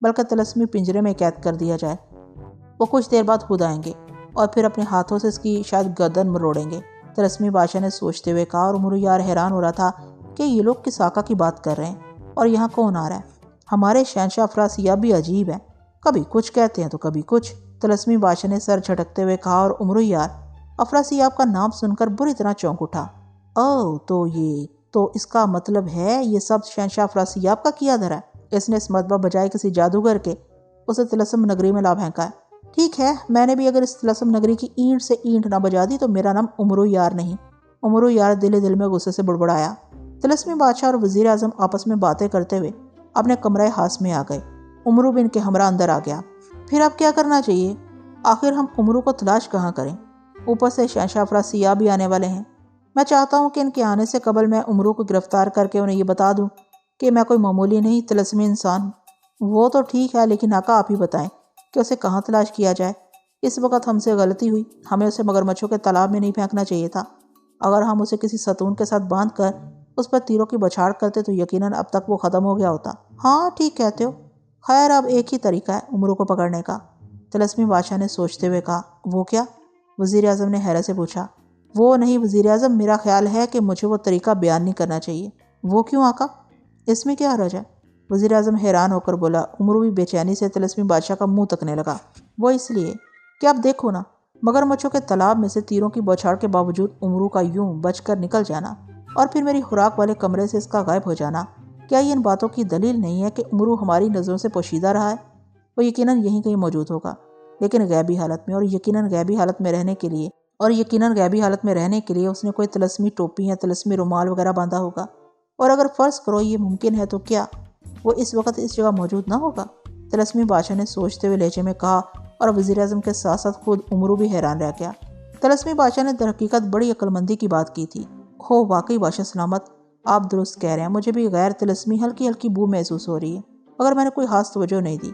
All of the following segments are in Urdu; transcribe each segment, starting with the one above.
بلکہ طلسمی پنجرے میں قید کر دیا جائے۔ وہ کچھ دیر بعد خود آئیں گے اور پھر اپنے ہاتھوں سے اس کی شاید گردن مروڑیں گے۔ طلسمی بادشاہ نے سوچتے ہوئے کہا، اور امرو یار حیران ہو رہا تھا کہ یہ لوگ کس آقا کی بات کر رہے ہیں اور یہاں کون آ رہا ہے۔ ہمارے شہنشاہ افراسیاب بھی عجیب ہیں، کبھی کچھ کہتے ہیں تو کبھی کچھ۔ طلسمی بادشاہ نے سر جھٹکتے ہوئے کہا، اور امرو یار افراسیاب کا نام سن کر بری طرح چونک اٹھا۔ اوہ، تو اس کا مطلب ہے یہ سب شہنشاہ افراسیاب کا کیا دھرا ہے۔ اس نے اس مرتبہ بجائے کسی جادوگر کے اسے طلسم نگری میں لا پھینکا ہے۔ ٹھیک ہے، میں نے بھی اگر اس طلسم نگری کی اینٹ سے اینٹ نہ بجا دی تو میرا نام امرو یار نہیں۔ امرو یار دل میں غصے سے بڑبڑایا۔ طلسمی بادشاہ اور وزیر اعظم آپس میں باتیں کرتے ہوئے اپنے کمرہ خاص میں آ گئے۔ امرو بھی ان کے ہمراہ اندر آ گیا۔ پھر اب کیا کرنا چاہیے؟ آخر ہم امرو کو تلاش کہاں کریں؟ اوپر سے شہنشاہ افراسیاب بھی آنے والے ہیں۔ میں چاہتا ہوں کہ ان کے آنے سے قبل میں امرو کو گرفتار کر کے انہیں یہ بتا دوں کہ میں کوئی معمولی نہیں طلسمی انسان ہوں۔ وہ تو ٹھیک ہے، لیکن آقا آپ ہی بتائیں کہ اسے کہاں تلاش کیا جائے۔ اس وقت ہم سے غلطی ہوئی، ہمیں اسے مگرمچھوں کے تالاب میں نہیں پھینکنا چاہیے تھا۔ اگر ہم اسے کسی ستون کے ساتھ باندھ کر اس پر تیروں کی بچھاڑ کرتے تو یقیناً اب تک وہ ختم ہو گیا ہوتا۔ ہاں ٹھیک کہتے ہو، خیر اب ایک ہی طریقہ ہے امرو کو پکڑنے کا۔ طلسمی بادشاہ نے سوچتے ہوئے کہا، وہ کیا؟ وزیر اعظم نے حیرت سے پوچھا۔ وہ نہیں وزیر اعظم، میرا خیال ہے کہ مجھے وہ طریقہ بیان نہیں کرنا چاہیے۔ وہ کیوں آقا؟ اس میں کیا حرج ہے؟ وزیر اعظم حیران ہو کر بولا۔ امرو بھی بے چینی سے طلسمی بادشاہ کا منہ تکنے لگا۔ وہ اس لیے کہ اب دیکھو نا، مگرمچھوں کے تالاب میں سے تیروں کی بوچھاڑ کے باوجود امرو کا یوں بچ کر نکل جانا اور پھر میری خوراک والے کمرے سے اس کا غائب ہو جانا، کیا یہ ان باتوں کی دلیل نہیں ہے کہ امرو ہماری نظروں سے پوشیدہ رہا ہے؟ وہ یقیناً یہیں کہیں موجود ہوگا، لیکن غیبی حالت میں، اور یقیناً غیبی حالت میں رہنے کے لیے اس نے کوئی طلسمی ٹوپی یا طلسمی رومال وغیرہ باندھا ہوگا۔ اور اگر فرض کرو یہ ممکن ہے تو کیا وہ اس وقت اس جگہ موجود نہ ہوگا؟ طلسمی بادشاہ نے سوچتے ہوئے لہجے میں کہا، اور وزیر اعظم کے ساتھ ساتھ خود امرو بھی حیران رہ گیا۔ طلسمی بادشاہ نے در حقیقت بڑی عقل مندی کی بات کی تھی۔ ہو واقعی بادشاہ سلامت، آپ درست کہہ رہے ہیں، مجھے بھی غیر طلسمی ہلکی ہلکی بو محسوس ہو رہی ہے، مگر میں نے کوئی خاص توجہ نہیں دی۔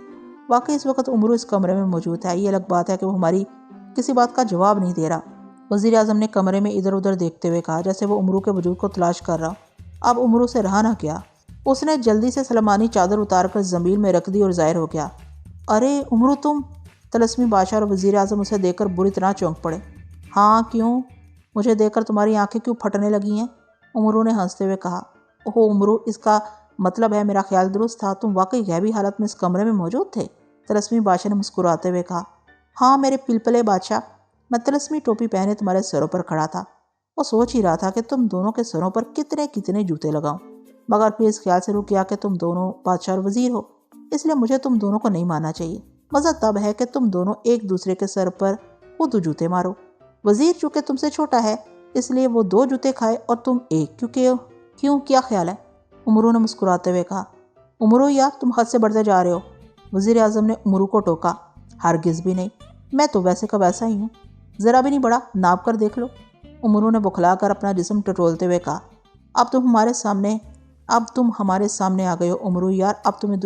واقعی اس وقت امرو اس کمرے میں موجود ہے، یہ الگ بات ہے کہ وہ ہماری کسی بات کا جواب نہیں دے رہا۔ وزیر اعظم نے کمرے میں ادھر ادھر دیکھتے ہوئے کہا، جیسے وہ امرو کے وجود کو تلاش کر رہا۔ اب امرو سے رہا نہ گیا، اس نے جلدی سے سلمانی چادر اتار کر زمین میں رکھ دی اور ظاہر ہو گیا۔ ارے امرو تم! طلسمی بادشاہ اور وزیر اعظم اسے دیکھ کر بری طرح چونک پڑے۔ ہاں کیوں؟ مجھے دیکھ کر تمہاری آنکھیں کیوں پھٹنے لگی ہیں؟ امرو نے ہنستے ہوئے کہا۔ اوہ امرو، اس کا مطلب ہے میرا خیال درست تھا، تم واقعی غیبی حالت میں اس کمرے میں موجود تھے؟ طلسمی بادشاہ نے مسکراتے ہوئے کہا، ہاں میرے پلپلے بادشاہ، میں طلسمی ٹوپی پہنے تمہارے سروں پر کھڑا تھا اور سوچ ہی رہا تھا کہ تم دونوں کے سروں پر کتنے کتنے جوتے لگاؤں، مگر پھر اس خیال سے رک گیا کہ تم دونوں بادشاہ اور وزیر ہو، اس لیے مجھے تم دونوں کو نہیں ماننا چاہیے۔ مزہ تب ہے کہ تم دونوں ایک دوسرے کے سر پر خود جوتے مارو۔ وزیر چونکہ تم سے چھوٹا ہے اس لیے وہ 2 جوتے کھائے اور تم ایک، کیوں کیا خیال ہے؟ امرو نے مسکراتے ہوئے کہا۔ امرو یار تم حد سے بڑھتے جا رہے ہو، وزیر اعظم نے امرو کو ٹوکا۔ ہرگز بھی نہیں، میں تو ویسے کا ویسا ہی ہوں، ذرا بھی نہیں بڑا، ناپ کر دیکھ لو۔ امرو نے بکھلا کر اپنا جسم ٹٹولتے ہوئے کہا، اب تم ہمارے سامنے آ گئے ہو امرو یار، اب تمہیں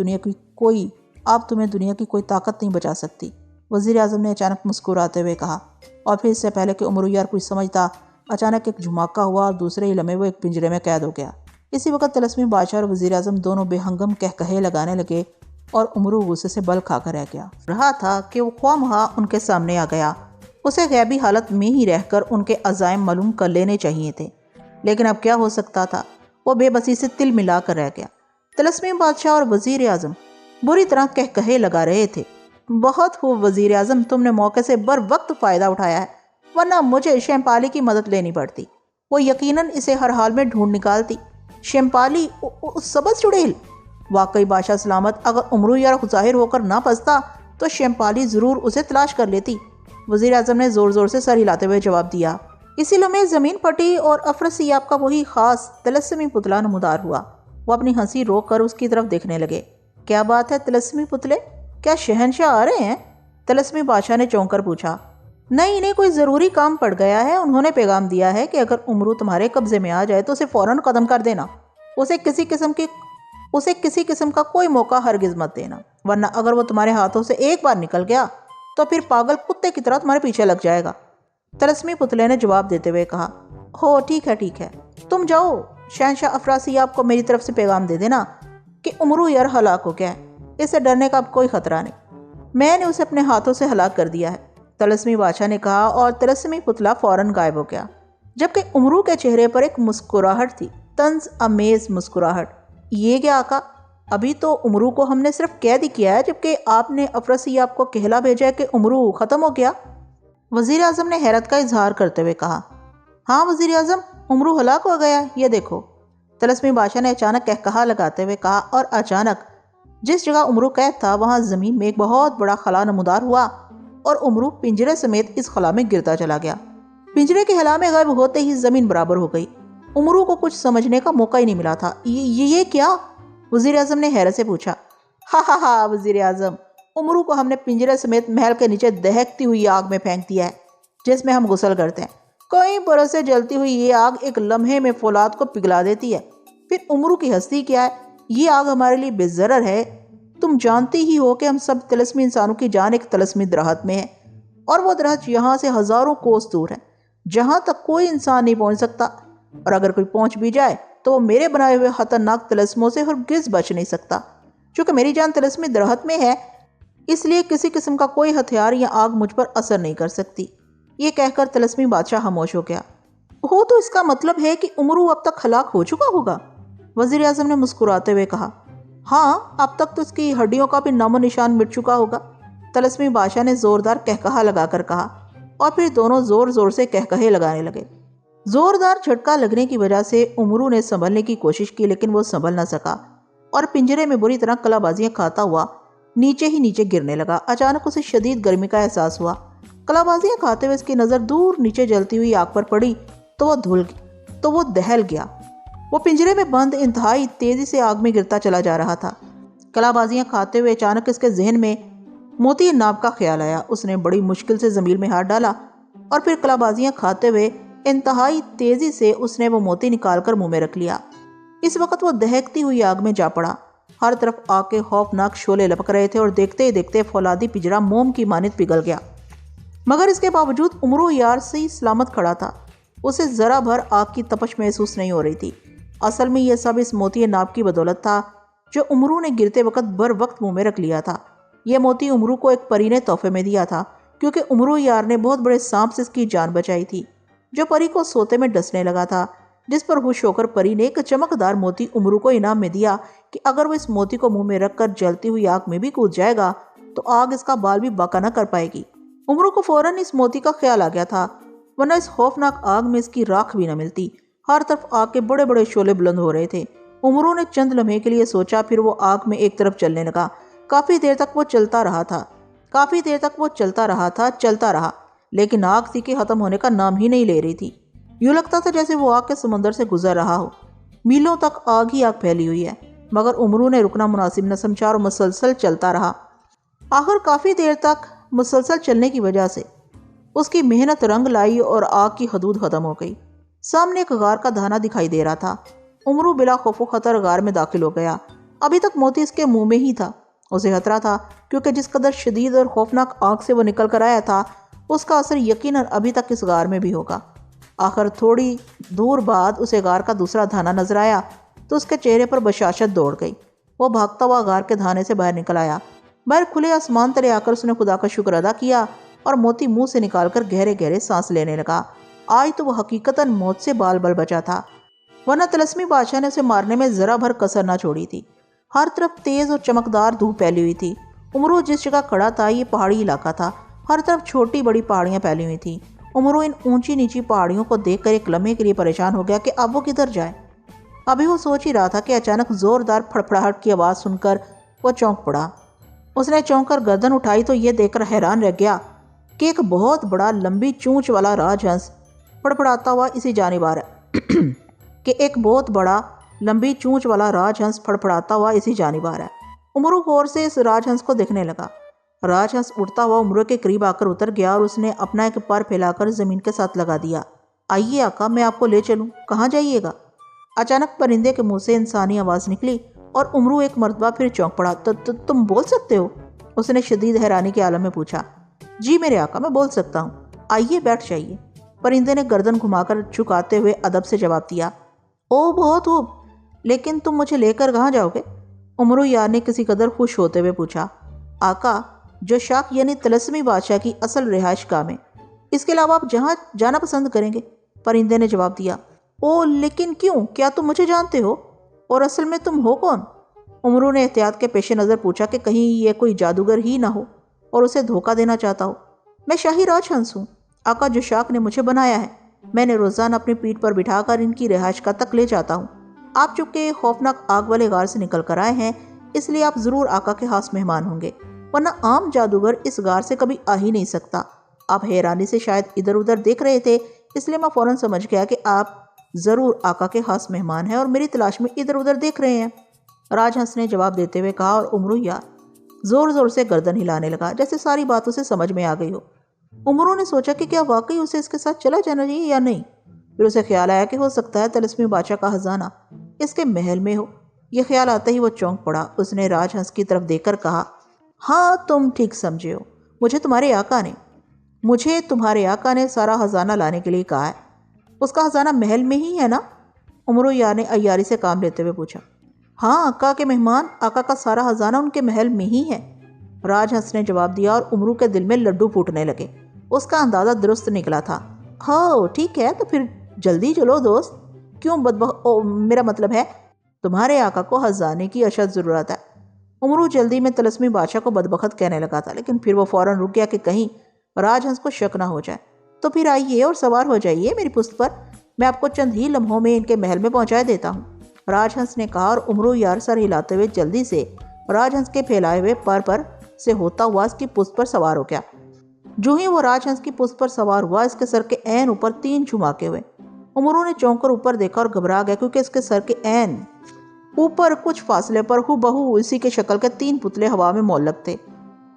دنیا کی کوئی طاقت نہیں بچا سکتی۔ وزیر اعظم نے اچانک مسکراتے ہوئے کہا، اور پھر اس سے پہلے کہ امرو یار کچھ سمجھتا، اچانک ایک جھماکا ہوا اور دوسرے ہی لمحے وہ ایک پنجرے میں قید ہو گیا۔ اسی وقت طلسمی بادشاہ اور وزیر اعظم دونوں بے ہنگم کہے لگانے لگے اور امرو غصے سے بل کھا کر رہ گیا۔ رہا تھا کہ وہ خواہ مخواہ ان کے سامنے آ گیا، اسے غیبی حالت میں ہی رہ کر ان کے عزائم معلوم کر لینے چاہیے تھے، لیکن اب کیا ہو سکتا تھا، وہ بے بسی سے تل ملا کر رہ گیا۔ طلسمی بادشاہ اور وزیر اعظم بری طرح کہے لگا رہے تھے۔ بہت خوب وزیر اعظم، تم نے موقع سے بر وقت فائدہ اٹھایا ہے، ورنہ مجھے شیمپالی کی مدد لینی پڑتی، وہ یقیناً اسے ہر حال میں ڈھونڈ نکالتی۔ شیمپالی، سبز چڑیل! واقعی بادشاہ سلامت، اگر امرو یار ظاہر ہو کر نہ پھنستا تو شیمپالی ضرور اسے تلاش کر لیتی، وزیر اعظم نے زور زور سے سر ہلاتے ہوئے جواب دیا۔ اسی لمحے زمین پھٹی اور افراسیاب کا وہی خاص طلسمی پتلا نمودار ہوا۔ وہ اپنی ہنسی روک کر اس کی طرف دیکھنے لگے۔ کیا بات ہے طلسمی پتلے، کیا شہنشاہ آ رہے ہیں؟ طلسمی بادشاہ نے چونک کر پوچھا۔ نہیں انہیں کوئی ضروری کام پڑ گیا ہے، انہوں نے پیغام دیا ہے کہ اگر امرو تمہارے قبضے میں آ جائے تو اسے فوراً ختم کر دینا، اسے کسی قسم کا کوئی موقع ہرگز مت دینا، ورنہ اگر وہ تمہارے ہاتھوں سے ایک بار نکل گیا تو پھر پاگل کتے کی طرح تمہارے پیچھے لگ جائے گا۔ طلسمی پتلے نے جواب دیتے ہوئے کہا، ہو ٹھیک ہے، تم جاؤ، شہنشاہ افراسیاب کو میری طرف سے پیغام دے دینا کہ امرو یار ہلاک ہو گیا ہے، اسے ڈرنے کا اب کوئی خطرہ نہیں، میں نے اسے اپنے ہاتھوں سے ہلاک کر دیا ہے، طلسمی بادشاہ نے کہا، اور طلسمی پتلا فوراً غائب ہو گیا، جبکہ امرو کے چہرے پر ایک مسکراہٹ تھی، طنز امیز مسکراہٹ۔ یہ کیا آقا، ابھی تو امرو کو ہم نے صرف قید ہی کیا ہے، جبکہ آپ نے افراسیاب کو کہلا بھیجا ہے کہ امرو ختم ہو گیا؟ وزیر اعظم نے حیرت کا اظہار کرتے ہوئے کہا۔ ہاں وزیر اعظم، امرو ہلاک ہو گیا، یہ دیکھو، طلسمی بادشاہ نے اچانک قہقہا لگاتے ہوئے کہا، اور اچانک جس جگہ امرو قید تھا وہاں زمین میں ایک بہت بڑا خلا نمودار ہوا، اور امرو پنجرے سمیت اس خلا میں گرتا چلا گیا۔ پنجرے کے خلا میں غائب ہوتے ہی زمین برابر ہو گئی۔ امرو کو کچھ سمجھنے کا موقع ہی نہیں ملا تھا۔ یہ کیا؟ وزیر اعظم نے حیرت سے پوچھا۔ ہاں ہاں ہاں وزیر اعظم، امرو کو ہم نے پنجرے سمیت محل کے نیچے دہکتی ہوئی آگ میں پھینک دیا ہے، جس میں ہم غسل کرتے ہیں۔ کئی برس سے جلتی ہوئی یہ آگ ایک لمحے میں فولاد کو پگھلا دیتی ہے۔ پھر امرو کی ہستی کیا ہے؟ یہ آگ ہمارے لیے بے ضرر ہے۔ تم جانتی ہی ہو کہ ہم سب طلسمی انسانوں کی جان ایک طلسمی درخت میں ہے، اور وہ درخت یہاں سے ہزاروں کوس دور ہے، جہاں تک کوئی انسان نہیں پہنچ سکتا، اور اگر کوئی پہنچ بھی جائے تو وہ میرے بنائے ہوئے خطرناک طلسموں سے ہرگز بچ نہیں سکتا۔ چونکہ میری جان طلسمی درخت میں ہے، اس لیے کسی قسم کا کوئی ہتھیار یا آگ مجھ پر اثر نہیں کر سکتی۔ یہ کہہ کر طلسمی بادشاہ خاموش ہو گیا۔ ہو تو اس کا مطلب ہے کہ امرو اب تک ہلاک ہو چکا ہوگا؟ وزیر اعظم نے مسکراتے ہوئے کہا۔ ہاں، اب تک تو اس کی ہڈیوں کا بھی نام و نشان مٹ چکا ہوگا، طلسمی بادشاہ نے زوردار قہقہا لگا کر کہا، اور پھر دونوں زور زور سے قہقہے لگانے لگے۔ زوردار جھٹکا لگنے کی وجہ سے امرو نے سنبھلنے کی کوشش کی، لیکن وہ سنبھل نہ سکا، اور پنجرے میں بری طرح کلا بازیاں کھاتا ہوا نیچے ہی نیچے گرنے لگا۔ اچانک اسے شدید گرمی کا احساس ہوا۔ کلا بازیاں کھاتے ہوئے اس کی نظر دور نیچے جلتی ہوئی آگ پر پڑی تو وہ دہل گیا۔ وہ پنجرے میں بند انتہائی تیزی سے آگ میں گرتا چلا جا رہا تھا۔ کلا بازیاں کھاتے ہوئے اچانک اس کے ذہن میں موتی ناب کا خیال آیا۔ اس نے بڑی مشکل سے زمین میں ہاتھ ڈالا، اور پھر کلا بازیاں کھاتے ہوئے انتہائی تیزی سے اس نے وہ موتی نکال کر منہ میں رکھ لیا۔ اس وقت وہ دہکتی ہوئی آگ میں جا پڑا۔ ہر طرف آگ کے خوفناک شعلے لپک رہے تھے، اور دیکھتے ہی دیکھتے فولادی پنجرا موم کی مانند پگھل گیا۔ مگر اس کے باوجود امرو یار سے سلامت کھڑا تھا۔ اسے ذرا بھر آگ کی تپش محسوس نہیں ہو رہی تھی۔ اصل میں یہ سب اس موتی ناب کی بدولت تھا، جو امرو نے گرتے وقت بر وقت منہ میں رکھ لیا تھا۔ یہ موتی امرو کو ایک پری نے تحفے میں دیا تھا، کیونکہ امرو یار نے بہت بڑے سانپ سے اس کی جان بچائی تھی، جو پری کو سوتے میں ڈسنے لگا تھا، جس پر خوش ہو کر پری نے ایک چمکدار موتی امرو کو انعام میں دیا کہ اگر وہ اس موتی کو منہ میں رکھ کر جلتی ہوئی آگ میں بھی کود جائے گا تو آگ اس کا بال بھی باقا نہ کر پائے گی۔ امرو کو فوراً اس موتی کا خیال آ گیا تھا، ورنہ اس خوفناک آگ میں اس کی راکھ بھی نہ ملتی۔ ہر طرف آگ کے بڑے بڑے شعلے بلند ہو رہے تھے۔ امرو نے چند لمحے کے لیے سوچا، پھر وہ آگ میں ایک طرف چلنے لگا۔ کافی دیر تک وہ چلتا رہا، لیکن آگ تھی کہ ختم ہونے کا نام ہی نہیں لے رہی تھی۔ یوں لگتا تھا جیسے وہ آگ کے سمندر سے گزر رہا ہو۔ میلوں تک آگ ہی آگ پھیلی ہوئی ہے، مگر امرو نے رکنا مناسب نہ سمجھا اور مسلسل چلتا رہا۔ آخر کافی دیر تک مسلسل چلنے کی وجہ سے اس کی محنت رنگ لائی اور آگ کی حدود ختم ہو گئی۔ سامنے ایک غار کا دھانا دکھائی دے رہا تھا۔ امرو بلا خوف و خطر غار میں داخل ہو گیا۔ ابھی تک موتی اس کے منہ میں ہی تھا۔ اسے خطرہ تھا، کیونکہ جس قدر شدید اور خوفناک آگ سے وہ نکل کر آیا تھا، اس کا اثر یقیناً ابھی تک اس غار میں بھی ہوگا۔ آخر تھوڑی دور بعد اسے غار کا دوسرا دھانا نظر آیا تو اس کے چہرے پر بشاشت دوڑ گئی۔ وہ بھاگتا ہوا غار کے دھانے سے باہر نکل آیا۔ باہر کھلے آسمان تلے آ کر اس نے خدا کا شکر ادا کیا اور موتی منہ سے نکال کر گہرے گہرے سانس لینے لگا۔ آج تو وہ حقیقتاً موت سے بال بال بچا تھا، ورنہ طلسمی بادشاہ نے اسے مارنے میں ذرا بھر کسر نہ چھوڑی تھی۔ ہر طرف تیز اور چمکدار دھوپ پھیلی ہوئی تھی۔ امرو جس جگہ کھڑا تھا یہ پہاڑی علاقہ تھا۔ ہر طرف چھوٹی بڑی پہاڑیاں پھیلی ہوئی تھیں۔ امرو ان اونچی نیچی پہاڑیوں کو دیکھ کر ایک لمحے کے لیے پریشان ہو گیا کہ اب وہ کدھر جائے۔ ابھی وہ سوچ ہی رہا تھا کہ اچانک زوردار پھڑپڑاہٹ کی آواز سن کر وہ چونک پڑا۔ اس نے چونک کر گردن اٹھائی تو یہ دیکھ کر حیران رہ گیا کہ ایک بہت بڑا لمبی چونچ والا راج ہنس پھڑپڑاتا ہوا اسی جانب آ رہا ہے۔ امرو غور سے اس راج ہنس کو دیکھنے لگا۔ راج ہنس اڑتا ہوا امرو کے قریب آ کر اتر گیا اور اس نے اپنا ایک پر پھیلا کر زمین کے ساتھ لگا دیا۔ آئیے آقا، میں آپ کو لے چلوں، کہاں جائیے گا؟ اچانک پرندے کے منہ سے انسانی آواز نکلی اور امرو ایک مرتبہ پھر چونک پڑا۔ تم بول سکتے ہو؟ اس نے شدید حیرانی کے عالم میں پوچھا۔ جی میرے آقا، میں بول سکتا ہوں، آئیے بیٹھ جائیے۔ پرندے نے گردن گھما کر جھکاتے ہوئے ادب سے جواب دیا۔ او بہت خوب، لیکن تم مجھے لے کر کہاں جاؤ گے؟ عمرو یار نے کسی قدر خوش ہوتے ہوئے پوچھا۔ آقا، جو شاک یعنی طلسمی بادشاہ کی اصل رہائش گاہ میں، اس کے علاوہ آپ جہاں جانا پسند کریں گے؟ پرندے نے جواب دیا۔ او لیکن کیوں؟ کیا تم مجھے جانتے ہو؟ اور اصل میں تم ہو کون؟ عمرو نے احتیاط کے پیش نظر پوچھا کہ کہیں یہ کوئی جادوگر ہی نہ ہو اور اسے دھوکہ دینا چاہتا ہو۔ میں شاہی راج ہنس ہوں، آقا جو شاک نے مجھے بنایا ہے۔ میں نے روزانہ اپنی پیٹھ پر بٹھا کر ان کی رہائش کا تک لے جاتا ہوں۔ آپ چونکہ خوفناک آگ والے غار سے نکل کر آئے ہیں، اس لیے آپ ضرور آقا کے خاص مہمان ہوں گے، ورنہ عام جادوگر اس غار سے کبھی آ ہی نہیں سکتا۔ آپ حیرانی سے شاید ادھر ادھر دیکھ رہے تھے، اس لیے میں فوراً سمجھ گیا کہ آپ ضرور آقا کے خاص مہمان ہیں اور میری تلاش میں ادھر ادھر دیکھ رہے ہیں، راج ہنس نے جواب دیتے ہوئے کہا، اور عمرو یار زور زور سے گردن ہلانے لگا جیسے ساری بات اسے سمجھ میں آ گئی ہو۔ عمرو نے سوچا کہ کیا واقعی اسے اس کے ساتھ چلا جانا چاہیے یا نہیں۔ پھر اسے خیال آیا کہ ہو سکتا ہے طلسمی بادشاہ کا خزانہ اس کے محل میں ہو۔ یہ خیال آتے ہی وہ چونک پڑا۔ اس نے راج ہنس کی طرف دیکھ کر کہا، ہاں تم ٹھیک سمجھے ہو، مجھے تمہارے آقا نے سارا خزانہ لانے کے لیے کہا ہے۔ اس کا خزانہ محل میں ہی ہے نا؟ عمرو یار نے عیاری سے کام لیتے ہوئے پوچھا۔ ہاں آقا کے مہمان، آقا کا سارا خزانہ ان کے محل میں ہی ہے، راج ہنس نے جواب دیا، اور عمرو کے دل میں لڈو پھوٹنے لگے۔ اس کا اندازہ درست نکلا تھا۔ ہاں ٹھیک ہے، تو پھر جلدی چلو دوست۔ کیوں میرا مطلب ہے تمہارے آقا کو خزانے کی اشد ضرورت ہے۔ عمرو جلدی میں طلسمی بادشاہ کو بدبخت کہنے لگا تھا، لیکن پھر وہ فوراً رک گیا کہ کہیں راج ہنس کو شک نہ ہو جائے۔ تو پھر آئیے اور سوار ہو جائیے میری پشت پر، میں آپ کو چند ہی لمحوں میں ان کے محل میں پہنچا دیتا ہوں، راج ہنس نے کہا، اور عمرو یار سر ہلاتے ہوئے جلدی سے راج ہنس کے پھیلائے ہوئے پر سے ہوتا ہوا اس کی پشت پر سوار ہو گیا۔ جو ہی وہ راج ہنس کی پشت پر سوار ہوا، اس کے سر کے عین اوپر 3 جھماکے ہوئے۔ عمرو نے چونک کر اوپر دیکھا اور گھبرا گیا، کیونکہ اس کے سر کے عین اوپر کچھ فاصلے پر ہو بہو اسی کے شکل کے 3 پتلے ہوا میں معلق تھے۔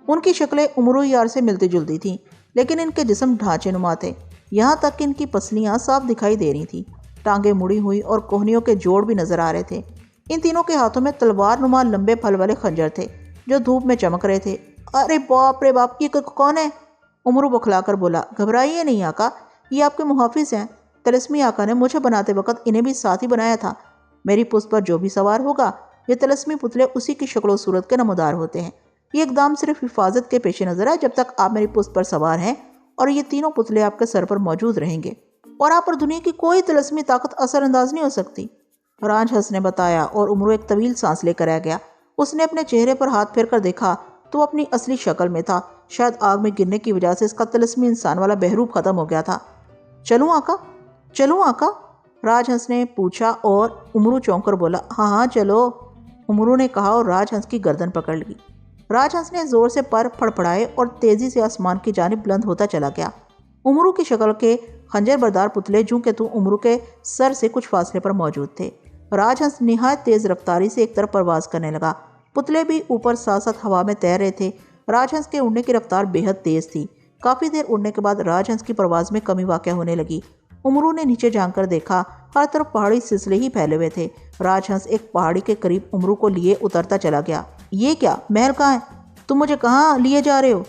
ان کی شکلیں عمرو یار سے ملتی جلتی تھیں، لیکن ان کے جسم ڈھانچے نما تھے، یہاں تک کہ ان کی پسلیاں صاف دکھائی دے رہی تھیں، ٹانگیں مڑی ہوئی اور کوہنیوں کے جوڑ بھی نظر آ رہے تھے۔ ان تینوں کے ہاتھوں میں تلوار نما لمبے پھل والے خنجر تھے جو دھوپ میں چمک رہے تھے۔ ارے باپ رے باپ، یہ کون ہے؟ عمرو بکھلا کر بولا۔ گھبرائیے نہیں آقا، یہ آپ کے محافظ ہیں، طلسمی آقا نے مجھے بناتے وقت انہیں بھی ساتھ ہی بنایا تھا۔ میری پشت پر جو بھی سوار ہوگا، یہ طلسمی پتلے اسی کی شکل و صورت کے نمودار ہوتے ہیں۔ یہ اقدام صرف حفاظت کے پیش نظر ہے، جب تک آپ میری پشت پر سوار ہیں، اور یہ تینوں پتلے آپ کے سر پر موجود رہیں گے، اور آپ پر دنیا کی کوئی طلسمی طاقت اثر انداز نہیں ہو سکتی، راج ہنس نے بتایا، اور عمرو ایک طویل سانس لے کر رہ گیا۔ اس نے اپنے چہرے پر ہاتھ پھیر کر دیکھا تو وہ اپنی اصلی شکل میں تھا۔ شاید آگ میں گرنے کی وجہ سے اس کا طلسمی انسان والا بہروپ ختم ہو گیا تھا۔ چلوں آقا؟ راج ہنس نے پوچھا، اور عمرو چونک کر بولا، ہاں چلو، عمرو نے کہا، اور راج ہنس کی گردن پکڑ لی۔ راج ہنس نے زور سے پر پھڑپڑائے اور تیزی سے آسمان کی جانب بلند ہوتا چلا گیا۔ عمرو کی شکل کے خنجر بردار پتلے جوں کہ تو عمرو کے سر سے کچھ فاصلے پر موجود تھے۔ راج ہنس نہایت تیز رفتاری سے ایک طرف پرواز کرنے لگا۔ پتلے بھی اوپر ساتھ ساتھ ہوا میں تیر رہے تھے۔ راج ہنس کے اڑنے کی رفتار بے حد تیز تھی۔ کافی دیر اڑنے کے بعد راج ہنس کی پرواز میں کمی واقع ہونے لگی۔ عمرو نے نیچے جھانک کر دیکھا، ہر طرف پہاڑی سلسلے ہی پھیلے ہوئے تھے۔ راج ہنس ایک پہاڑی کے قریب عمرو کو لیے اترتا چلا گیا۔ یہ کیا؟ محل کہاں ہے؟ تم مجھے کہاں لیے جا رہے ہو؟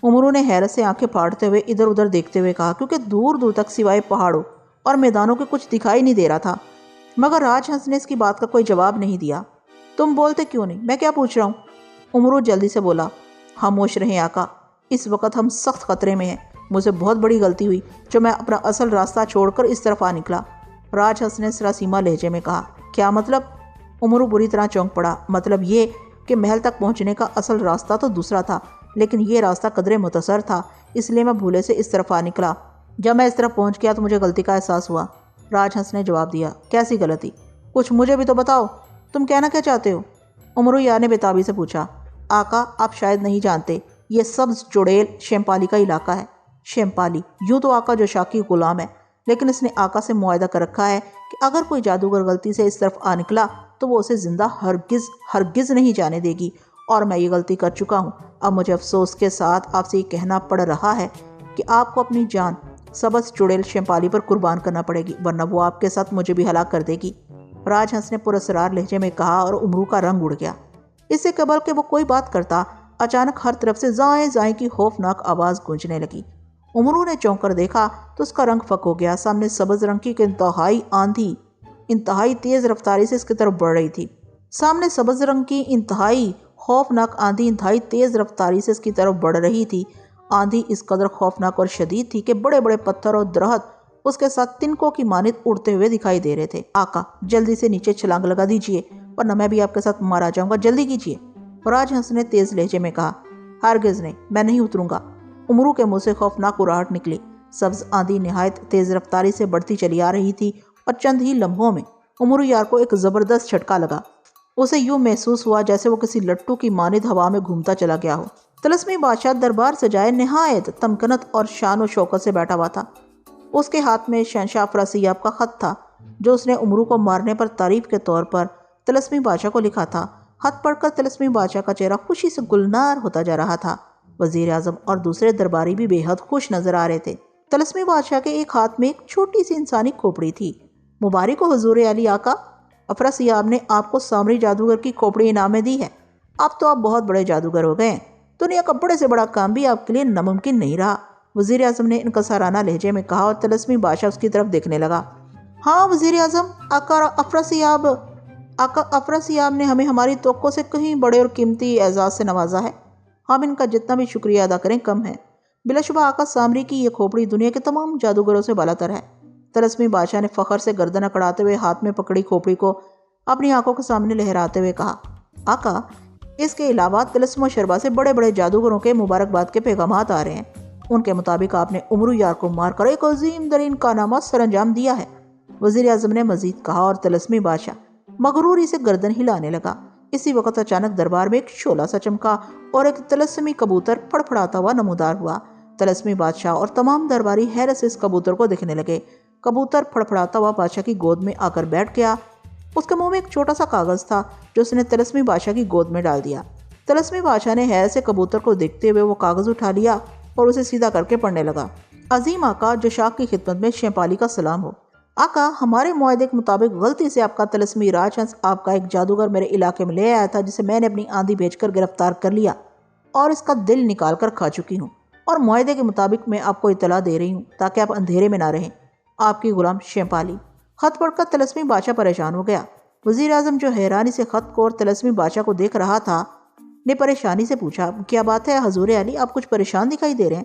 عمرو نے حیرت سے آنکھیں پھاڑتے ہوئے ادھر ادھر دیکھتے ہوئے کہا، کیونکہ دور دور تک سوائے پہاڑوں اور میدانوں کے کچھ دکھائی نہیں دے رہا تھا۔ مگر راج ہنس نے اس کی بات کا کوئی جواب نہیں دیا۔ تم بولتے کیوں نہیں؟ میں کیا پوچھ رہا ہوں؟ عمرو جلدی سے بولا۔ خاموش رہیں آقا، اس وقت ہم سخت خطرے میں ہیں۔ مجھ سے بہت بڑی غلطی ہوئی جو میں اپنا اصل راستہ چھوڑ کر اس طرف آ نکلا، راج ہنس نے سراسیمہ لہجے میں کہا۔ کیا مطلب؟ عمرو بری طرح چونک پڑا۔ مطلب یہ کہ محل تک پہنچنے کا اصل راستہ تو دوسرا تھا، لیکن یہ راستہ قدرے مختصر تھا، اس لیے میں بھولے سے اس طرف آ نکلا۔ جب میں اس طرف پہنچ گیا تو مجھے غلطی کا احساس ہوا، راج ہنس نے جواب دیا۔ کیسی غلطی؟ کچھ مجھے بھی تو بتاؤ، تم کہنا کیا چاہتے ہو؟ عمرو یار نے بے تابی سے پوچھا۔ آقا آپ شاید نہیں جانتے، یہ سبز چڑیل شیمپالی کا علاقہ ہے۔ شیمپالی؟ یوں تو آقا جو شاکی غلام ہے، لیکن اس نے آقا سے معاہدہ کر رکھا ہے کہ اگر کوئی جادوگر غلطی سے اس طرف آ نکلا تو وہ اسے زندہ ہرگز نہیں جانے دے گی، اور میں یہ غلطی کر چکا ہوں۔ اب مجھے افسوس کے ساتھ آپ سے یہ کہنا پڑ رہا ہے کہ آپ کو اپنی جان سبز چڑیل شیمپالی پر قربان کرنا پڑے گی، ورنہ وہ آپ کے ساتھ مجھے بھی ہلاک کر دے گی، راج ہنس نے پراسرار لہجے میں کہا، اور عمرو کا رنگ اڑ گیا۔ اس سے قبل کہ وہ کوئی بات کرتا، اچانک ہر طرف سے زائیں زائیں کی خوفناک آواز گونجنے لگی۔ عمرو نے چونک کر دیکھا تو اس کا رنگ فک ہو گیا۔ سامنے سبز رنگ کی انتہائی آندھی انتہائی تیز رفتاری سے اس کی طرف بڑھ رہی تھی۔ سامنے سبز رنگ کی انتہائی خوفناک آندھی انتہائی تیز رفتاری سے اس کی طرف بڑھ رہی تھی۔ آندھی اس قدر خوفناک اور شدید تھی کہ بڑے بڑے پتھر اور درخت اس کے ساتھ تنکوں کی مانند اڑتے ہوئے دکھائی دے رہے تھے۔ آقا جلدی سے نیچے چھلانگ لگا دیجئے ورنہ میں بھی آپ کے ساتھ مارا جاؤں گا، جلدی کیجئے۔ راج ہنس نے تیز لہجے میں کہا، ہرگز نہیں، میں نہیں اتروں گا۔ امرو کے منہ سے خوفناک اراہٹ نکلی۔ سبز آندھی نہایت تیز رفتاری سے بڑھتی چلی آ رہی تھی اور چند ہی لمحوں میں امرو یار کو ایک زبردست جھٹکا لگا۔ اسے یوں محسوس ہوا جیسے وہ کسی لٹو کی مانند ہوا میں گھومتا چلا گیا ہو۔ طلسمی بادشاہ دربار سجائے نہایت تمکنت اور شان و شوکت سے بیٹھا ہوا تھا۔ اس کے ہاتھ میں شہنشاہ افراسیاب کا خط تھا جو اس نے امرو کو مارنے پر تعریف کے طور پر طلسمی بادشاہ کو لکھا تھا۔ خط پڑھ کر طلسمی بادشاہ کا چہرہ خوشی سے گلنار ہوتا جا رہا تھا۔ وزیر اعظم اور دوسرے درباری بھی بے حد خوش نظر آ رہے تھے۔ طلسمی بادشاہ کے ایک ہاتھ میں ایک چھوٹی سی انسانی کھوپڑی تھی۔ مبارک ہو حضور علی آقا، افراسیاب نے آپ کو سامری جادوگر کی کھوپڑی انعام میں دی ہے۔ اب تو آپ بہت بڑے جادوگر ہو گئے ہیں، دنیا کا بڑے سے بڑا کام بھی آپ کے لیے ناممکن نہیں رہا۔ وزیر اعظم نے انکسارانہ لہجے میں کہا اور طلسمی بادشاہ اس کی طرف دیکھنے لگا۔ ہاں وزیر اعظم، آقا افراسیاب نے ہمیں ہماری توقع سے کہیں بڑے اور قیمتی اعزاز سے نوازا ہے۔ ہم ان کا جتنا بھی شکریہ ادا کریں کم ہے۔ بلا شبہ آقا سامری کی یہ کھوپڑی دنیا کے تمام جادوگروں سے بالاتر ہے۔ طلسمی بادشاہ نے فخر سے گردن اکڑاتے ہوئے ہاتھ میں پکڑی کھوپڑی کو اپنی آنکھوں کے سامنے لہراتے ہوئے کہا، آقا اس کے علاوہ طلسم و شربا سے بڑے بڑے جادوگروں کے مبارکباد کے پیغامات آ رہے ہیں۔ ان کے مطابق آپ نے امرو یار کو مار کر ایک عظیم ترین کارنامہ سر انجام دیا ہے۔ وزیر اعظم نے مزید کہا اور طلسمی بادشاہ مغروری سے گردن ہلانے لگا۔ اسی وقت اچانک دربار میں ایک شعلہ سا چمکا اور ایک طلسمی کبوتر پھڑ پھڑاتا ہوا نمودار ہوا۔ طلسمی بادشاہ اور تمام درباری حیرت سے اس کبوتر کو دیکھنے لگے۔ کبوتر پھڑ پھڑاتا ہوا بادشاہ کی گود میں آ کر بیٹھ گیا۔ اس کے منہ میں ایک چھوٹا سا کاغذ تھا جو اس نے طلسمی بادشاہ کی گود میں ڈال دیا۔ طلسمی بادشاہ نے حیرت سے کبوتر کو دیکھتے ہوئے وہ کاغذ اٹھا لیا اور اسے سیدھا کر کے پڑھنے لگا۔ عظیم آقا جوشاک کی خدمت میں شیپالی کا سلام ہو۔ آقا ہمارے معاہدے کے مطابق غلطی سے آپ کا طلسمی راج ہنس آپ کا ایک جادوگر میرے علاقے میں لے آیا تھا جسے میں نے اپنی آندھی بھیج کر گرفتار کر لیا اور اس کا دل نکال کر کھا چکی ہوں، اور معاہدے کے مطابق میں آپ کو اطلاع دے رہی ہوں تاکہ آپ اندھیرے میں نہ رہیں۔ آپ کی غلام شیپالی۔ خط پڑھ کر طلسمی بادشاہ پریشان ہو گیا۔ وزیر اعظم جو حیرانی سے خط کو اور طلسمی بادشاہ کو دیکھ رہا تھا نے پریشانی سے پوچھا، کیا بات ہے حضور علی، آپ کچھ پریشان دکھائی دے رہے ہیں؟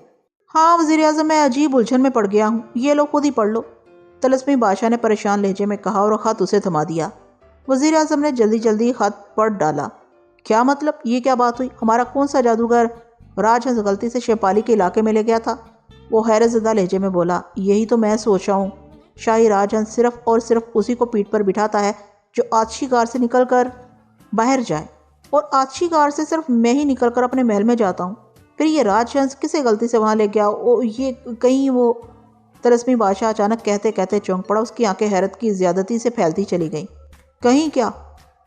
ہاں وزیر اعظم، میں عجیب الجھن میں پڑ گیا ہوں، یہ لو خود ہی پڑھ لو، طلسمی بادشاہ نے پریشان لہجے میں کہا اور خط اسے تھما دیا۔ وزیر اعظم نے جلدی جلدی خط پڑھ ڈالا۔ کیا مطلب، یہ کیا بات ہوئی؟ ہمارا کون سا جادوگر راج ہنس غلطی سے شیپالی کے علاقے میں لے گیا تھا؟ وہ حیرت زدہ لہجے میں بولا، یہی تو میں سوچ رہا ہوں، شاہی راج ہنس صرف اور صرف اسی کو پیٹھ پر بٹھاتا ہے جو آتشی غار سے نکل کر باہر جائے، اور آتشی غار سے صرف میں ہی نکل کر اپنے محل میں جاتا ہوں۔ پھر یہ راج ہنس کسے غلطی سے وہاں لے گیا؟ یہ کہیں وہ… طلسمی بادشاہ اچانک کہتے کہتے چونک پڑا۔ اس کی آنکھیں حیرت کی زیادتی سے پھیلتی چلی گئیں۔ کہیں کیا؟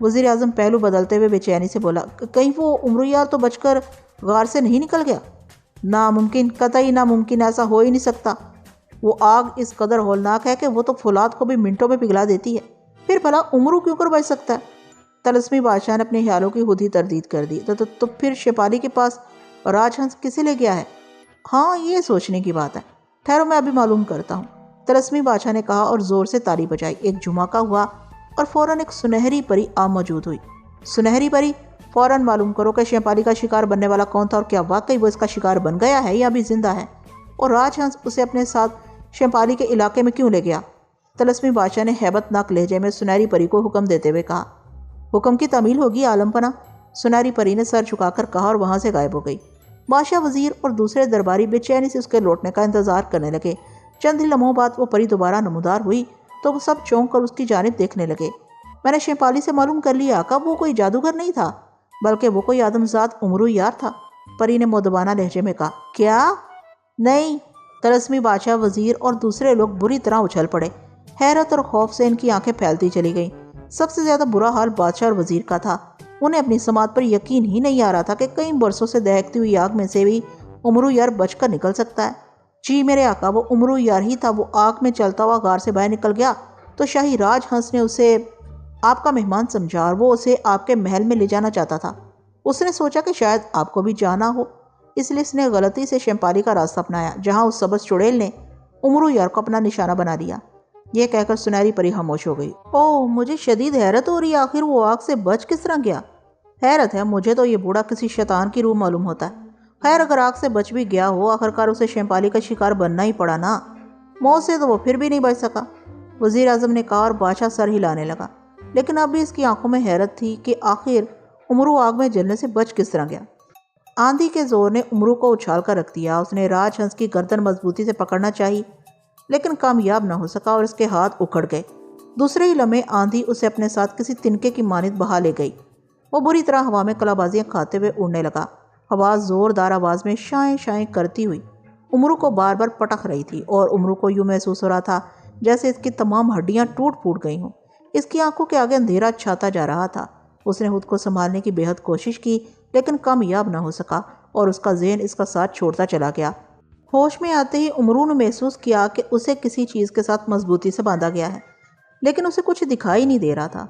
وزیر اعظم پہلو بدلتے ہوئے بے چینی سے بولا، کہیں وہ امرو یار تو بچ کر غار سے نہیں نکل گیا؟ ناممکن، قطعی ناممکن، ایسا ہو ہی نہیں سکتا۔ وہ آگ اس قدر ہولناک ہے کہ وہ تو فولاد کو بھی منٹوں میں پگھلا دیتی ہے، پھر بھلا امرو کیوں کر بچ سکتا ہے؟ طلسمی بادشاہ نے اپنے خیالوں کی خود ہی تردید کر دی۔ تو پھر شیپالی کے پاس راج ہنس کسے لے گیا ہے؟ ہاں یہ سوچنے کی بات ہے، ٹھہرو میں ابھی معلوم کرتا ہوں، طلسمی بادشاہ نے کہا اور زور سے تالی بجائی۔ ایک جھماکا ہوا اور فوراً ایک سنہری پری آ موجود ہوئی۔ سنہری پری، فوراً معلوم کرو کہ شیپالی کا شکار بننے والا کون تھا اور کیا واقعی وہ اس کا شکار بن گیا ہے یا ابھی زندہ ہے، اور راج ہنس اسے اپنے ساتھ شیپالی کے علاقے میں کیوں لے گیا؟ طلسمی بادشاہ نے ہیبت ناک لہجے میں سنہری پری کو حکم دیتے ہوئے کہا۔ حکم کی تعمیل ہوگی عالم پناہ، سنہری پری نے سر جھکا کر کہا اور وہاں سے غائب ہو گئی۔ بادشاہ، وزیر اور دوسرے درباری بے چینی سے اس کے لوٹنے کا انتظار کرنے لگے۔ چند ہی لمحوں بعد وہ پری دوبارہ نمودار ہوئی تو وہ سب چونک کر اس کی جانب دیکھنے لگے۔ میں نے شیپالی سے معلوم کر لیا آقا، وہ کوئی جادوگر نہیں تھا بلکہ وہ کوئی آدمزاد امرو یار تھا، پری نے مؤدبانہ لہجے میں کہا۔ کیا؟ نہیں۔ طلسمی بادشاہ، وزیر اور دوسرے لوگ بری طرح اچھل پڑے۔ حیرت اور خوف سے ان کی آنکھیں پھیلتی چلی گئیں۔ سب سے زیادہ برا حال بادشاہ اور وزیر کا تھا۔ انہیں اپنی سماعت پر یقین ہی نہیں آ رہا تھا کہ کئی برسوں سے دہکتی ہوئی آگ میں سے بھی امرو یار بچ کر نکل سکتا ہے۔ جی میرے آقا، وہ امرو یار ہی تھا، وہ آگ میں چلتا ہوا غار سے باہر نکل گیا تو شاہی راج ہنس نے اسے آپ کا مہمان سمجھا اور وہ اسے آپ کے محل میں لے جانا چاہتا تھا۔ اس نے سوچا کہ شاید آپ کو بھی جانا ہو، اس لیے اس نے غلطی سے شیپالی کا راستہ اپنایا، جہاں اس سبز چڑیل نے امرو یار کو اپنا نشانہ بنا لیا۔ یہ کہہ کر سنہری پری خاموش ہو گئی۔ اوہ، مجھے شدید حیرت ہو رہی ہے، آخر وہ آگ سے بچ کس طرح گیا؟ حیرت ہے، مجھے تو یہ بوڑھا کسی شیطان کی روح معلوم ہوتا ہے۔ خیر، اگر آگ سے بچ بھی گیا ہو، آخرکار اسے شیمپالی کا شکار بننا ہی پڑا نا، موت سے تو وہ پھر بھی نہیں بچ سکا، وزیر اعظم نے کہا، اور بادشاہ سر ہلانے لگا۔ لیکن اب بھی اس کی آنکھوں میں حیرت تھی کہ آخر امرو آگ میں جلنے سے بچ کس طرح گیا۔ آندھی کے زور نے امرو کو اچھال کر رکھ دیا۔ اس نے راج ہنس کی گردن مضبوطی سے پکڑنا چاہی، لیکن کامیاب نہ ہو سکا اور اس کے ہاتھ اکھڑ گئے۔ دوسرے ہی لمحے آندھی اسے اپنے ساتھ کسی تنکے کی مانند بہا لے گئی۔ وہ بری طرح ہوا میں کلا بازیاں کھاتے ہوئے اڑنے لگا۔ ہوا زوردار آواز میں شائیں شائیں کرتی ہوئی امرو کو بار بار پٹک رہی تھی، اور امرو کو یوں محسوس ہو رہا تھا جیسے اس کی تمام ہڈیاں ٹوٹ پھوٹ گئی ہوں۔ اس کی آنکھوں کے آگے اندھیرا چھاتا جا رہا تھا۔ اس نے خود کو سنبھالنے کی بے حد کوشش کی، لیکن کامیاب نہ ہو سکا، اور اس کا ذہن اس کا ساتھ چھوڑتا چلا گیا۔ ہوش میں آتے ہی امرو نے محسوس کیا کہ اسے کسی چیز کے ساتھ مضبوطی سے باندھا گیا ہے، لیکن اسے کچھ دکھائی نہیں دے رہا تھا،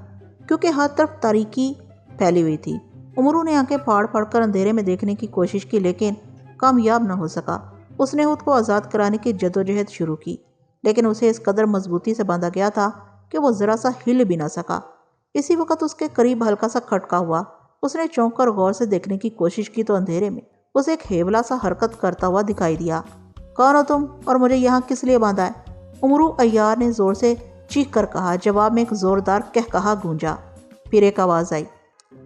کیونکہ ہر طرف تاریکی پھیلی ہوئی تھی۔ امرو نے آنکھیں پھاڑ پھاڑ کر اندھیرے میں دیکھنے کی کوشش کی، لیکن کامیاب نہ ہو سکا۔ اس نے خود کو آزاد کرانے کی جدوجہد شروع کی، لیکن اسے اس قدر مضبوطی سے باندھا گیا تھا کہ وہ ذرا سا ہل بھی نہ سکا۔ اسی وقت اس کے قریب ہلکا سا کھٹکا ہوا۔ اس نے چونک کر غور سے دیکھنے کی کوشش کی تو اندھیرے میں اسے ایک ہیبلا سا حرکت کرتا ہوا دکھائی دیا۔ کون ہو تم، اور مجھے یہاں کس لیے باندھا ہے؟ امرو عیار نے زور سے چیخ کر کہا۔ جواب میں ایک زوردار قہقہا گونجا۔ پھر ایک آواز آئی،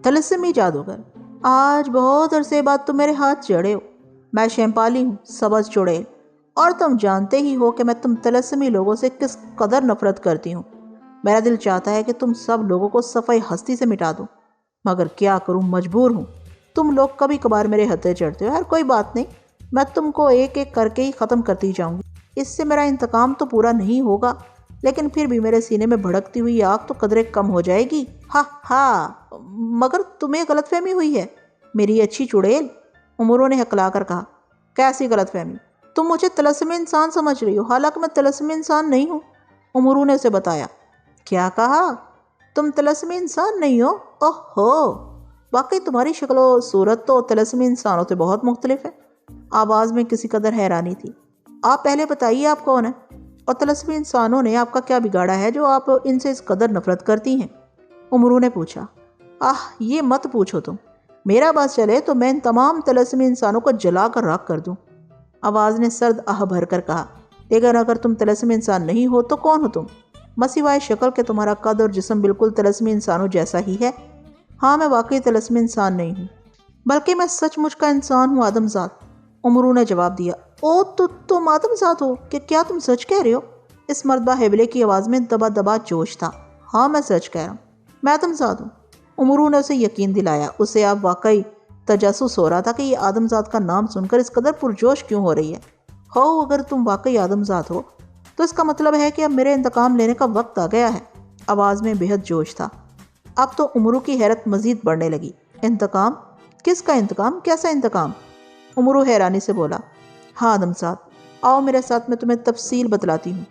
طلسمی جادوگر، آج بہت عرصے بعد تم میرے ہاتھ چڑھے ہو۔ میں شیمپالی ہوں، سبز چڑیل، اور تم جانتے ہی ہو کہ میں تم طلسمی لوگوں سے کس قدر نفرت کرتی ہوں۔ میرا دل چاہتا ہے کہ تم سب لوگوں کو صفائی ہستی سے مٹا دوں، مگر کیا کروں، مجبور ہوں۔ تم لوگ کبھی کبھار میرے ہتھے چڑھتے ہو، یار کوئی بات نہیں، میں تم کو ایک ایک کر کے ہی ختم کرتی جاؤں گی۔ اس سے میرا انتقام تو پورا نہیں ہوگا، لیکن پھر بھی میرے سینے میں بھڑکتی ہوئی آگ تو قدرے کم ہو جائے گی۔ ہا ہا، مگر تمہیں غلط فہمی ہوئی ہے میری اچھی چڑیل، امرو نے ہکلا کر کہا۔ کیسی غلط فہمی؟ تم مجھے طلسمی انسان سمجھ رہی ہو، حالانکہ میں طلسمی انسان نہیں ہوں، امرو نے اسے بتایا۔ کیا کہا؟ تم طلسمی انسان نہیں ہو؟ اوہ ہو، واقعی تمہاری شکل و صورت تو طلسمی انسانوں سے بہت مختلف ہے۔ آواز میں کسی قدر حیرانی تھی۔ آپ پہلے بتائیے آپ کون ہیں، اور طلسمی انسانوں نے آپ کا کیا بگاڑا ہے جو آپ ان سے اس قدر نفرت کرتی ہیں؟ امرو نے پوچھا۔ یہ مت پوچھو تم، میرا بس چلے تو میں ان تمام طلسمی انسانوں کو جلا کر راکھ کر دوں، آواز نے سرد آہ بھر کر کہا۔ لیکن اگر تم طلسمی انسان نہیں ہو تو کون ہو تم؟ مسیوائے شکل کہ تمہارا قد اور جسم بالکل طلسمی انسانوں جیسا ہی ہے۔ ہاں، میں واقعی طلسمی انسان نہیں ہوں، بلکہ میں سچ مچ کا انسان ہوں، آدم ذات، امرو نے جواب دیا۔ او، تو تم آدم ذات ہو؟ کہ کیا تم سچ کہہ رہے ہو؟ اس مرتبہ ہیبلے کی آواز میں دبا دبا جوش تھا۔ ہاں، میں سچ کہہ رہا ہوں، میں آدم ذات ہوں، امرو نے اسے یقین دلایا۔ اسے اب واقعی تجسس ہو رہا تھا کہ یہ آدم ذات کا نام سن کر اس قدر پرجوش کیوں ہو رہی ہے۔ ہو، اگر تم واقعی آدم ذات ہو تو اس کا مطلب ہے کہ اب میرے انتقام لینے کا وقت آ گیا ہے، آواز میں بے حد جوش تھا۔ اب تو امرو کی حیرت مزید بڑھنے لگی۔ انتقام؟ کس کا انتقام؟ کیسا انتقام؟ امرو حیرانی سے بولا۔ ہاں آدم ذات، آؤ میرے ساتھ، میں تمہیں تفصیل بتلاتی ہوں،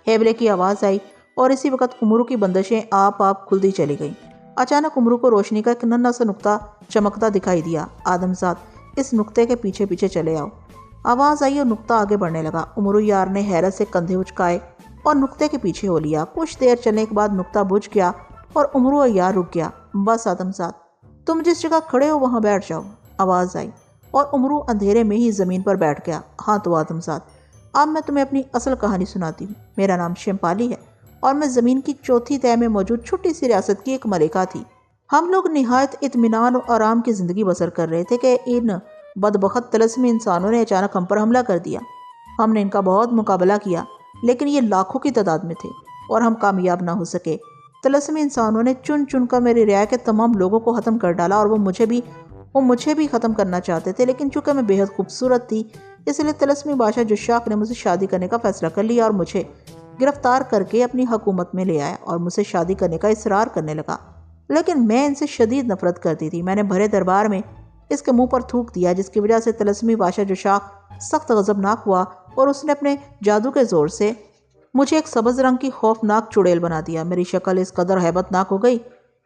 ہیبلے کی آواز آئی، اور اسی وقت امرو کی بندشیں آپ کھلتی چلی گئیں۔ اچانک امرو کو روشنی کا ایک ننھا سا نقطہ چمکتا دکھائی دیا۔ آدم ذات، اس نقطے کے پیچھے پیچھے چلے آؤ، آواز آئی اور نقطہ آگے بڑھنے لگا۔ امرو یار نے حیرت سے کندھے اچکائے اور نقطے کے پیچھے ہو لیا۔ کچھ دیر چلنے کے بعد نقطہ بجھ گیا اور امرو یار رک گیا۔ بس آدم ذات، تم جس جگہ کھڑے ہو وہاں بیٹھ جاؤ، آواز آئی، اور امرو اندھیرے میں ہی زمین پر بیٹھ گیا۔ ہاں تو آدم ذات، اب میں تمہیں اپنی اصل کہانی سناتی ہوں۔ میرا نام شیمپالی ہے، اور میں زمین کی چوتھی تہہ میں موجود چھوٹی سی ریاست کی ایک ملکہ تھی۔ ہم لوگ نہایت اطمینان اور آرام کی زندگی بسر کر رہے تھے کہ ان بدبخت طلسمی انسانوں نے اچانک ہم پر حملہ کر دیا۔ ہم نے ان کا بہت مقابلہ کیا، لیکن یہ لاکھوں کی تعداد میں تھے اور ہم کامیاب نہ ہو سکے۔ طلسمی انسانوں نے چن چن کر میری رعایا کے تمام لوگوں کو ختم کر ڈالا، اور وہ مجھے بھی ختم کرنا چاہتے تھے، لیکن چونکہ میں بے حد خوبصورت تھی، اس لیے طلسمی بادشاہ جشاک نے مجھ سے شادی کرنے کا فیصلہ کر لیا اور مجھے گرفتار کر کے اپنی حکومت میں لے آیا اور مجھ سے شادی کرنے کا اصرار کرنے لگا۔ لیکن میں ان سے شدید نفرت کرتی تھی۔ میں نے بھرے دربار میں اس کے منہ پر تھوک دیا، جس کی وجہ سے طلسمی بادشاہ جشاک سخت غضبناک ہوا، اور اس نے اپنے جادو کے زور سے مجھے ایک سبز رنگ کی خوفناک چڑیل بنا دیا۔ میری شکل اس قدر ہیبت ناک ہو گئی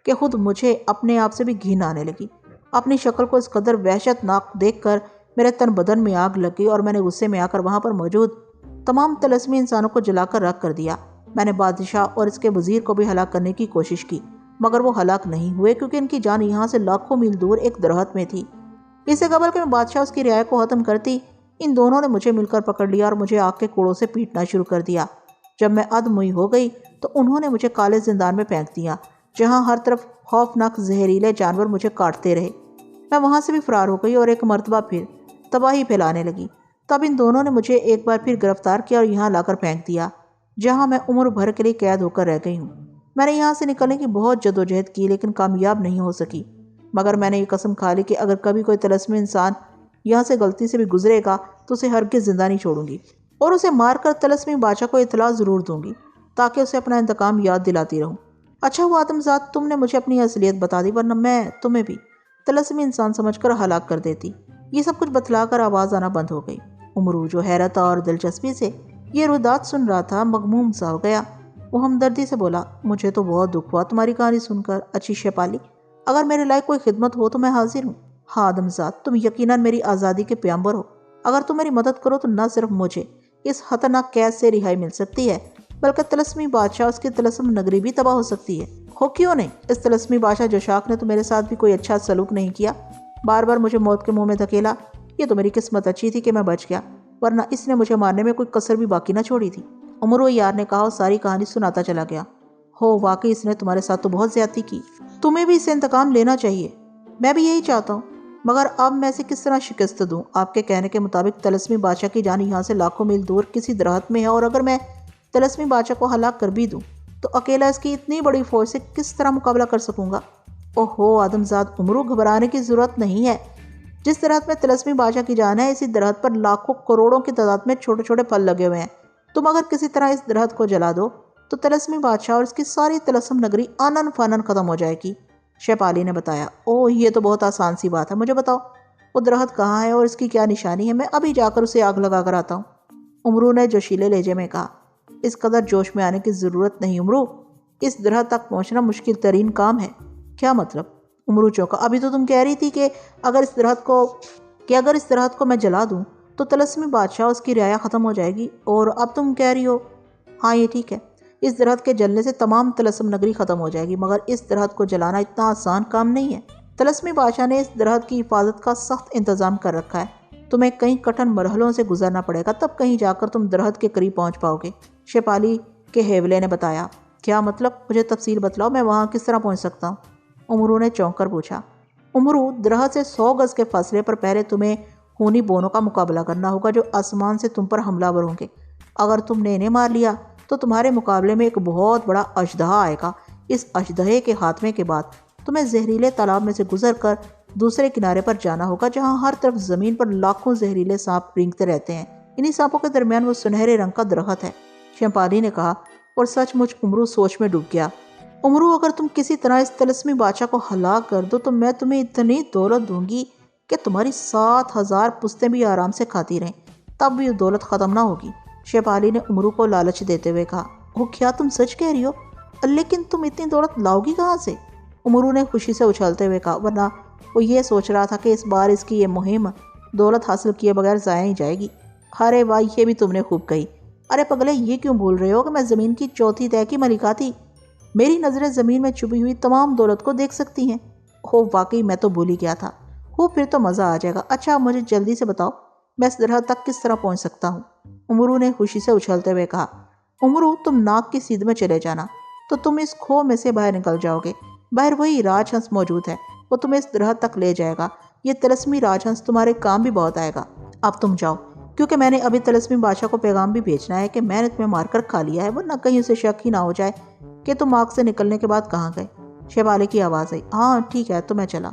کہ خود مجھے اپنے آپ سے بھی گھن آنے لگی۔ اپنی شکل کو اس قدر وحشت ناک دیکھ کر میرے تن بدن میں آگ لگ گئی، اور میں نے غصے میں آ کر وہاں پر موجود تمام طلسمی انسانوں کو جلا کر رکھ کر دیا۔ میں نے بادشاہ اور اس کے وزیر کو بھی ہلاک کرنے کی کوشش کی، مگر وہ ہلاک نہیں ہوئے کیونکہ ان کی جان یہاں سے لاکھوں میل دور ایک درخت میں تھی۔ اس سے قبل کہ میں بادشاہ اس کی رعایا کو ختم کرتی، ان دونوں نے مجھے مل کر پکڑ لیا اور مجھے آگ کے کوڑوں سے پیٹنا شروع کر دیا۔ جب میں ادموئی ہو گئی تو انہوں نے مجھے کالے زندان میں پھینک دیا، جہاں ہر طرف خوفناک زہریلے جانور مجھے کاٹتے رہے۔ میں وہاں سے بھی فرار ہو گئی اور ایک مرتبہ پھر تباہی پھیلانے لگی۔ تب ان دونوں نے مجھے ایک بار پھر گرفتار کیا اور یہاں لا کر پھینک دیا، جہاں میں عمر بھر کے لیے قید ہو کر رہ گئی ہوں۔ میں نے یہاں سے نکلنے کی بہت جدوجہد کی لیکن کامیاب نہیں ہو سکی، مگر میں نے یہ قسم کھا لی کہ اگر کبھی کوئی طلسمی انسان یہاں سے غلطی سے بھی گزرے گا تو اسے ہرگز زندہ نہیں چھوڑوں گی، اور اسے مار کر طلسمی بادشاہ کو اطلاع ضرور دوں گی تاکہ اسے اپنا انتقام یاد دلاتی رہوں۔ اچھا ہوا آدمزاد تم نے مجھے اپنی اصلیت بتا دی، ورنہ میں تمہیں بھی طلسمی انسان سمجھ کر ہلاک کر دیتی۔ یہ سب کچھ بتلا کر آواز آنا بند ہو گئی۔ امرو جو حیرت اور دلچسپی سے یہ رویداد سن رہا تھا مغموم سا ہو گیا۔ وہ ہمدردی سے بولا، مجھے تو بہت دکھ ہوا تمہاری کہانی سن کر اچھی شیپالی، اگر میرے لائق کوئی خدمت ہو تو میں حاضر ہوں۔ ہاں آدمزاد، تم یقیناً میری آزادی کے پیامبر ہو۔ اگر تم میری مدد کرو تو نہ صرف مجھے اس خطرناک قید سے رہائی مل سکتی ہے، بلکہ طلسمی بادشاہ اس کی طلسم نگری بھی تباہ ہو سکتی ہے۔ ہو کیوں نہیں؟ اس طلسمی بادشاہ جوشاک نے تو میرے ساتھ بھی کوئی اچھا سلوک نہیں کیا، بار بار مجھے موت کے منہ میں دھکیلا۔ یہ تو میری قسمت اچھی تھی کہ میں بچ گیا، ورنہ اس نے مجھے مارنے میں کوئی کسر بھی باقی نہ چھوڑی تھی۔ امرو یار نے کہا اور ساری کہانی سناتا چلا گیا۔ ہو واقعی اس نے تمہارے ساتھ تو بہت زیادتی کی، تمہیں بھی اسے انتقام لینا چاہیے۔ میں بھی یہی چاہتا ہوں، مگر اب میں اسے کس طرح شکست دوں؟ آپ کے کہنے کے مطابق طلسمی بادشاہ کی جان یہاں سے لاکھوں میل دور کسی درخت میں ہے، اور اگر میں طلسمی بادشاہ کو ہلاک کر بھی دوں تو اکیلا اس کی اتنی بڑی فوج سے کس طرح مقابلہ کر سکوں گا؟ اوہو آدمزاد امرو، گھبرانے کی ضرورت نہیں ہے۔ جس درخت میں طلسمی بادشاہ کی جان ہے، اسی درخت پر لاکھوں کروڑوں کی تعداد میں چھوٹے چھوٹے پھل لگے ہوئے ہیں۔ تم اگر کسی طرح اس درخت کو جلا دو تو طلسمی بادشاہ اور اس کی ساری طلسم نگری آنن فانن ختم ہو جائے گی۔ شیپالی نے بتایا، اوہ یہ تو بہت آسان سی بات ہے، مجھے بتاؤ وہ درخت کہاں ہے اور اس کی کیا نشانی ہے؟ میں ابھی جا کر اسے آگ لگا کر آتا ہوں۔ امرو نے جوشیلے لہجے میں کہا، اس قدر جوش میں آنے کی ضرورت نہیں امرو، اس درخت تک پہنچنا مشکل ترین کام ہے۔ کیا مطلب؟ امرو چونکا، ابھی تو تم کہہ رہی تھی کہ اگر اس درخت کو میں جلا دوں تو طلسمی بادشاہ اس کی رعایا ختم ہو جائے گی، اور اب تم کہہ رہی ہو ہاں یہ ٹھیک ہے، اس درخت کے جلنے سے تمام طلسم نگری ختم ہو جائے گی، مگر اس درخت کو جلانا اتنا آسان کام نہیں ہے۔ طلسمی بادشاہ نے اس درخت کی حفاظت کا سخت انتظام کر رکھا ہے، تمہیں کئی کٹھن مرحلوں سے گزرنا پڑے گا، تب کہیں جا کر تم درخت کے قریب پہنچ پاؤ گے۔ شیپالی کے ہیولے نے بتایا، کیا مطلب؟ مجھے تفصیل بتلاؤ، میں وہاں کس طرح پہنچ سکتا ہوں؟ امرو نے چونک کر پوچھا۔ امرو، درخت سے 100 گز کے فاصلے پر پہلے تمہیں خونی بونوں کا مقابلہ کرنا ہوگا جو آسمان سے تم پر حملہ ور ہوں گے۔ اگر تم نے انہیں مار لیا تو تمہارے مقابلے میں ایک بہت بڑا اژدہا آئے گا۔ اس اژدہے کے خاتمے کے بعد تمہیں زہریلے تالاب میں سے گزر کر دوسرے کنارے پر جانا ہوگا، جہاں ہر طرف زمین پر لاکھوں زہریلے سانپ رینگتے رہتے ہیں۔ انہی سانپوں کے درمیان وہ سنہرے رنگ کا درخت ہے، شیپالی نے کہا، اور سچ مچ امرو سوچ میں ڈوب گیا۔ امرو، اگر تم کسی طرح اس طلسمی بادشاہ کو ہلاک کر دو تو میں تمہیں اتنی دولت دوں گی کہ تمہاری 7000 پشتیں بھی آرام سے کھاتی رہیں، تب بھی یہ دولت ختم نہ ہوگی۔ شیپالی نے امرو کو لالچ دیتے ہوئے کہا، وہ کیا تم سچ کہہ رہی ہو؟ لیکن تم اتنی دولت لاؤ گی کہاں سے؟ امرو نے خوشی سے اچھلتے ہوئے کہا، ورنہ وہ یہ سوچ رہا تھا کہ اس بار اس کی یہ مہم دولت حاصل کیے بغیر ضائع نہیں جائے گی۔ ارے واہ، یہ بھی تم نے خوب کہی۔ ارے پگلے، یہ کیوں بھول رہے ہو کہ میں زمین کی چوتھی تہہ کی ملکہ تھی؟ میری نظریں زمین میں چھپی ہوئی تمام دولت کو دیکھ سکتی ہیں۔ ہو واقعی، میں تو بھول ہی گیا تھا۔ ہو پھر تو مزہ آ جائے گا۔ اچھا مجھے جلدی سے بتاؤ، میں اس درخت تک کس طرح پہنچ سکتا ہوں؟ امرو نے خوشی سے اچھلتے ہوئے کہا، امرو تم ناک کی سیدھ میں چلے جانا تو تم اس کھو میں سے باہر نکل جاؤ گے۔ باہر وہی راج ہنس موجود ہے، وہ تمہیں اس درخت تک لے جائے گا۔ یہ طلسمی راج ہنس تمہارے کام بھی بہت آئے گا۔ اب تم جاؤ، کیونکہ میں نے ابھی طلسمی بادشاہ کو پیغام بھی بھیجنا ہے کہ میں نے تمہیں مار کر کھا لیا ہے، ورنہ کہیں اسے شک ہی نہ ہو جائے کہ تم آگ سے نکلنے کے بعد کہاں گئے۔ شیپالی کی آواز آئی، ہاں ٹھیک ہے، تو میں چلا،